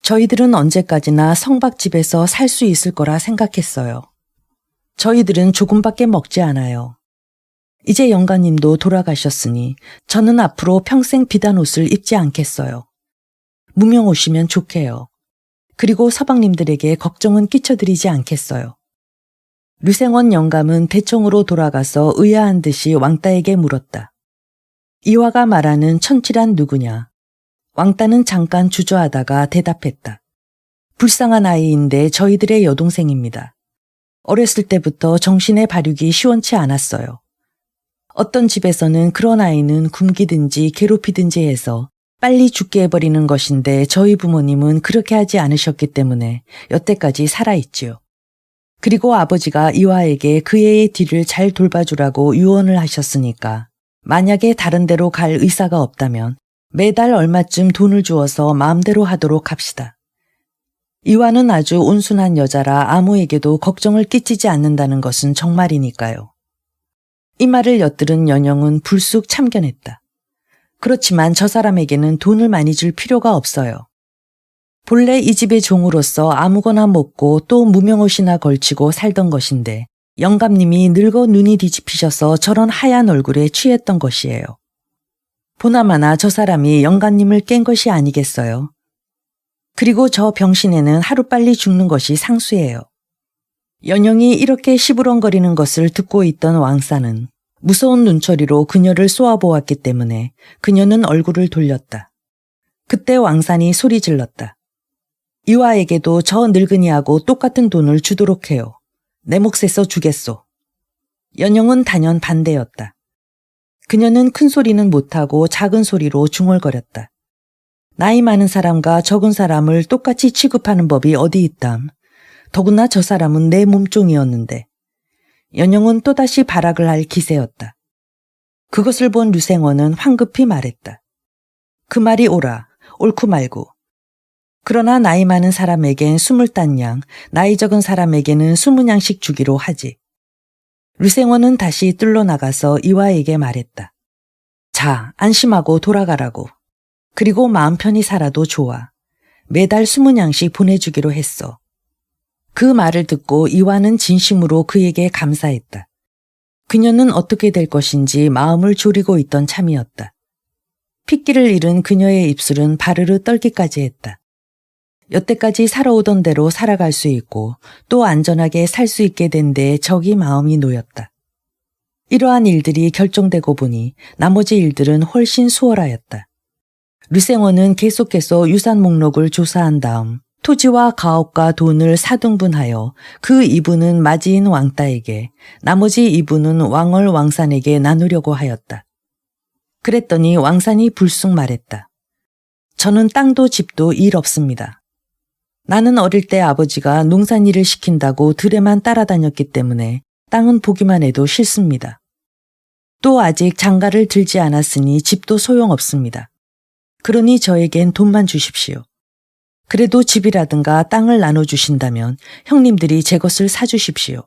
Speaker 1: 저희들은 언제까지나 성박집에서 살 수 있을 거라 생각했어요. 저희들은 조금밖에 먹지 않아요. 이제 영가님도 돌아가셨으니 저는 앞으로 평생 비단 옷을 입지 않겠어요. 무명 오시면 좋게요. 그리고 서방님들에게 걱정은 끼쳐드리지 않겠어요. 류생원 영감은 대청으로 돌아가서 의아한 듯이 왕따에게 물었다. 이화가 말하는 천칠한 누구냐? 왕따는 잠깐 주저하다가 대답했다. 불쌍한 아이인데 저희들의 여동생입니다. 어렸을 때부터 정신의 발육이 시원치 않았어요. 어떤 집에서는 그런 아이는 굶기든지 괴롭히든지 해서 빨리 죽게 해버리는 것인데 저희 부모님은 그렇게 하지 않으셨기 때문에 여태까지 살아있지요. 그리고 아버지가 이화에게 그 애의 뒤를 잘 돌봐주라고 유언을 하셨으니까 만약에 다른 데로 갈 의사가 없다면 매달 얼마쯤 돈을 주어서 마음대로 하도록 합시다. 이화는 아주 온순한 여자라 아무에게도 걱정을 끼치지 않는다는 것은 정말이니까요. 이 말을 엿들은 연영은 불쑥 참견했다. 그렇지만 저 사람에게는 돈을 많이 줄 필요가 없어요. 본래 이 집의 종으로서 아무거나 먹고 또 무명옷이나 걸치고 살던 것인데 영감님이 늙어 눈이 뒤집히셔서 저런 하얀 얼굴에 취했던 것이에요. 보나마나 저 사람이 영감님을 깬 것이 아니겠어요. 그리고 저 병신에는 하루빨리 죽는 것이 상수예요. 연영이 이렇게 시부렁거리는 것을 듣고 있던 왕사는 무서운 눈초리로 그녀를 쏘아보았기 때문에 그녀는 얼굴을 돌렸다. 그때 왕산이 소리 질렀다. 이화에게도 저 늙은이하고 똑같은 돈을 주도록 해요. 내 몫에서 주겠소. 연영은 단연 반대였다. 그녀는 큰 소리는 못하고 작은 소리로 중얼거렸다. 나이 많은 사람과 적은 사람을 똑같이 취급하는 법이 어디 있담. 더구나 저 사람은 내 몸종이었는데. 연영은 또다시 발악을 할 기세였다. 그것을 본 류생원은 황급히 말했다. 그 말이 옳아. 옳고 말고. 그러나 나이 많은 사람에겐 20딴냥, 나이 적은 사람에게는 20냥씩 주기로 하지. 류생원은 다시 뜰로 나가서 이화에게 말했다. 자, 안심하고 돌아가라고. 그리고 마음 편히 살아도 좋아. 매달 20냥씩 보내주기로 했어. 그 말을 듣고 이화는 진심으로 그에게 감사했다. 그녀는 어떻게 될 것인지 마음을 졸이고 있던 참이었다. 핏기를 잃은 그녀의 입술은 바르르 떨기까지 했다. 여태까지 살아오던 대로 살아갈 수 있고 또 안전하게 살 수 있게 된 데에 적이 마음이 놓였다. 이러한 일들이 결정되고 보니 나머지 일들은 훨씬 수월하였다. 류생원은 계속해서 유산 목록을 조사한 다음 토지와 가업과 돈을 4등분하여 그 2분은 마지인 왕따에게 나머지 2분은 왕얼 왕산에게 나누려고 하였다. 그랬더니 왕산이 불쑥 말했다. 저는 땅도 집도 일 없습니다. 나는 어릴 때 아버지가 농산일을 시킨다고 들에만 따라다녔기 때문에 땅은 보기만 해도 싫습니다. 또 아직 장가를 들지 않았으니 집도 소용없습니다. 그러니 저에겐 돈만 주십시오. 그래도 집이라든가 땅을 나눠주신다면 형님들이 제 것을 사주십시오.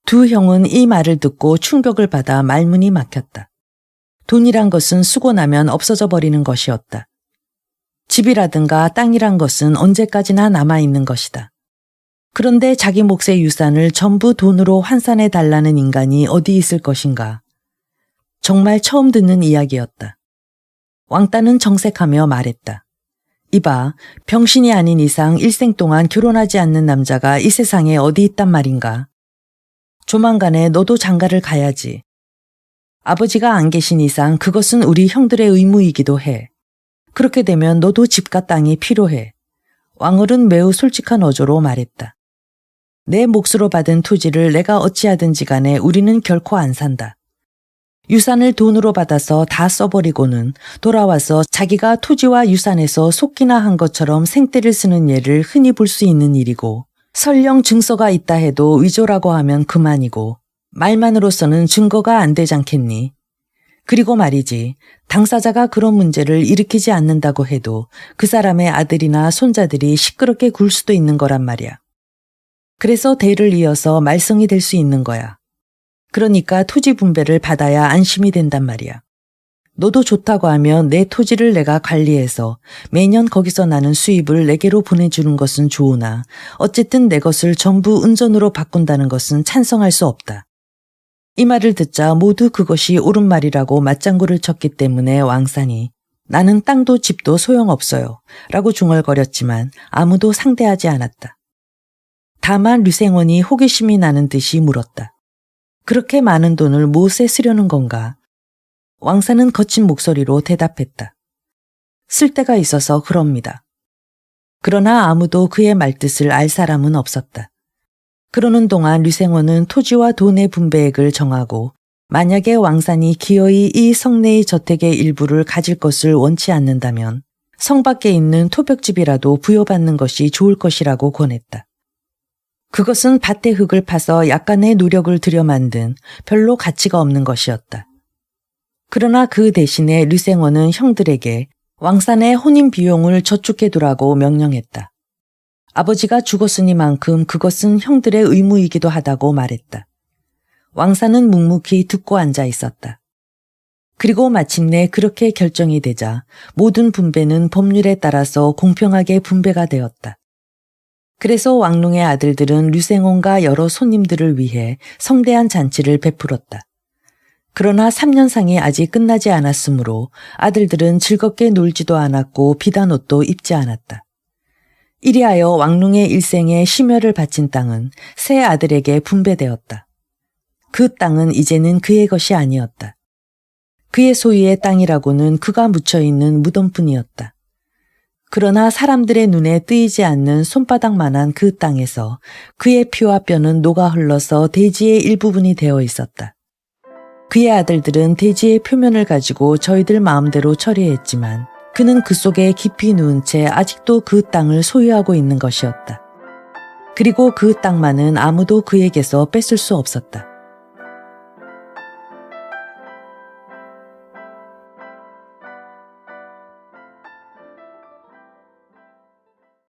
Speaker 1: 두 형은 이 말을 듣고 충격을 받아 말문이 막혔다. 돈이란 것은 쓰고 나면 없어져 버리는 것이었다. 집이라든가 땅이란 것은 언제까지나 남아있는 것이다. 그런데 자기 몫의 유산을 전부 돈으로 환산해 달라는 인간이 어디 있을 것인가. 정말 처음 듣는 이야기였다. 왕따는 정색하며 말했다. 이봐, 병신이 아닌 이상 일생 동안 결혼하지 않는 남자가 이 세상에 어디 있단 말인가. 조만간에 너도 장가를 가야지. 아버지가 안 계신 이상 그것은 우리 형들의 의무이기도 해. 그렇게 되면 너도 집과 땅이 필요해. 왕을은 매우 솔직한 어조로 말했다. 내 몫으로 받은 토지를 내가 어찌하든지 간에 우리는 결코 안 산다. 유산을 돈으로 받아서 다 써버리고는 돌아와서 자기가 토지와 유산에서 속기나 한 것처럼 생떼를 쓰는 예를 흔히 볼 수 있는 일이고 설령 증서가 있다 해도 위조라고 하면 그만이고 말만으로서는 증거가 안 되지 않겠니? 그리고 말이지, 당사자가 그런 문제를 일으키지 않는다고 해도 그 사람의 아들이나 손자들이 시끄럽게 굴 수도 있는 거란 말이야. 그래서 대를 이어서 말썽이 될 수 있는 거야. 그러니까 토지 분배를 받아야 안심이 된단 말이야. 너도 좋다고 하면 내 토지를 내가 관리해서 매년 거기서 나는 수입을 내게로 보내주는 것은 좋으나 어쨌든 내 것을 전부 은전으로 바꾼다는 것은 찬성할 수 없다. 이 말을 듣자 모두 그것이 옳은 말이라고 맞장구를 쳤기 때문에 왕산이 나는 땅도 집도 소용없어요. 라고 중얼거렸지만 아무도 상대하지 않았다. 다만 류생원이 호기심이 나는 듯이 물었다. 그렇게 많은 돈을 무엇에 쓰려는 건가? 왕사는 거친 목소리로 대답했다. 쓸 데가 있어서 그럽니다. 그러나 아무도 그의 말뜻을 알 사람은 없었다. 그러는 동안 류생원은 토지와 돈의 분배액을 정하고 만약에 왕산이 기어이 이 성내의 저택의 일부를 가질 것을 원치 않는다면 성 밖에 있는 토벽집이라도 부여받는 것이 좋을 것이라고 권했다. 그것은 밭의 흙을 파서 약간의 노력을 들여 만든 별로 가치가 없는 것이었다. 그러나 그 대신에 류생원은 형들에게 왕산의 혼인 비용을 저축해두라고 명령했다. 아버지가 죽었으니만큼 그것은 형들의 의무이기도 하다고 말했다. 왕산은 묵묵히 듣고 앉아 있었다. 그리고 마침내 그렇게 결정이 되자 모든 분배는 법률에 따라서 공평하게 분배가 되었다. 그래서 왕릉의 아들들은 류생원과 여러 손님들을 위해 성대한 잔치를 베풀었다. 그러나 3년상이 아직 끝나지 않았으므로 아들들은 즐겁게 놀지도 않았고 비단 옷도 입지 않았다. 이리하여 왕릉의 일생에 심혈을 바친 땅은 세 아들에게 분배되었다. 그 땅은 이제는 그의 것이 아니었다. 그의 소유의 땅이라고는 그가 묻혀있는 무덤뿐이었다. 그러나 사람들의 눈에 뜨이지 않는 손바닥만한 그 땅에서 그의 피와 뼈는 녹아 흘러서 대지의 일부분이 되어 있었다. 그의 아들들은 대지의 표면을 가지고 저희들 마음대로 처리했지만 그는 그 속에 깊이 누운 채 아직도 그 땅을 소유하고 있는 것이었다. 그리고 그 땅만은 아무도 그에게서 뺏을 수 없었다.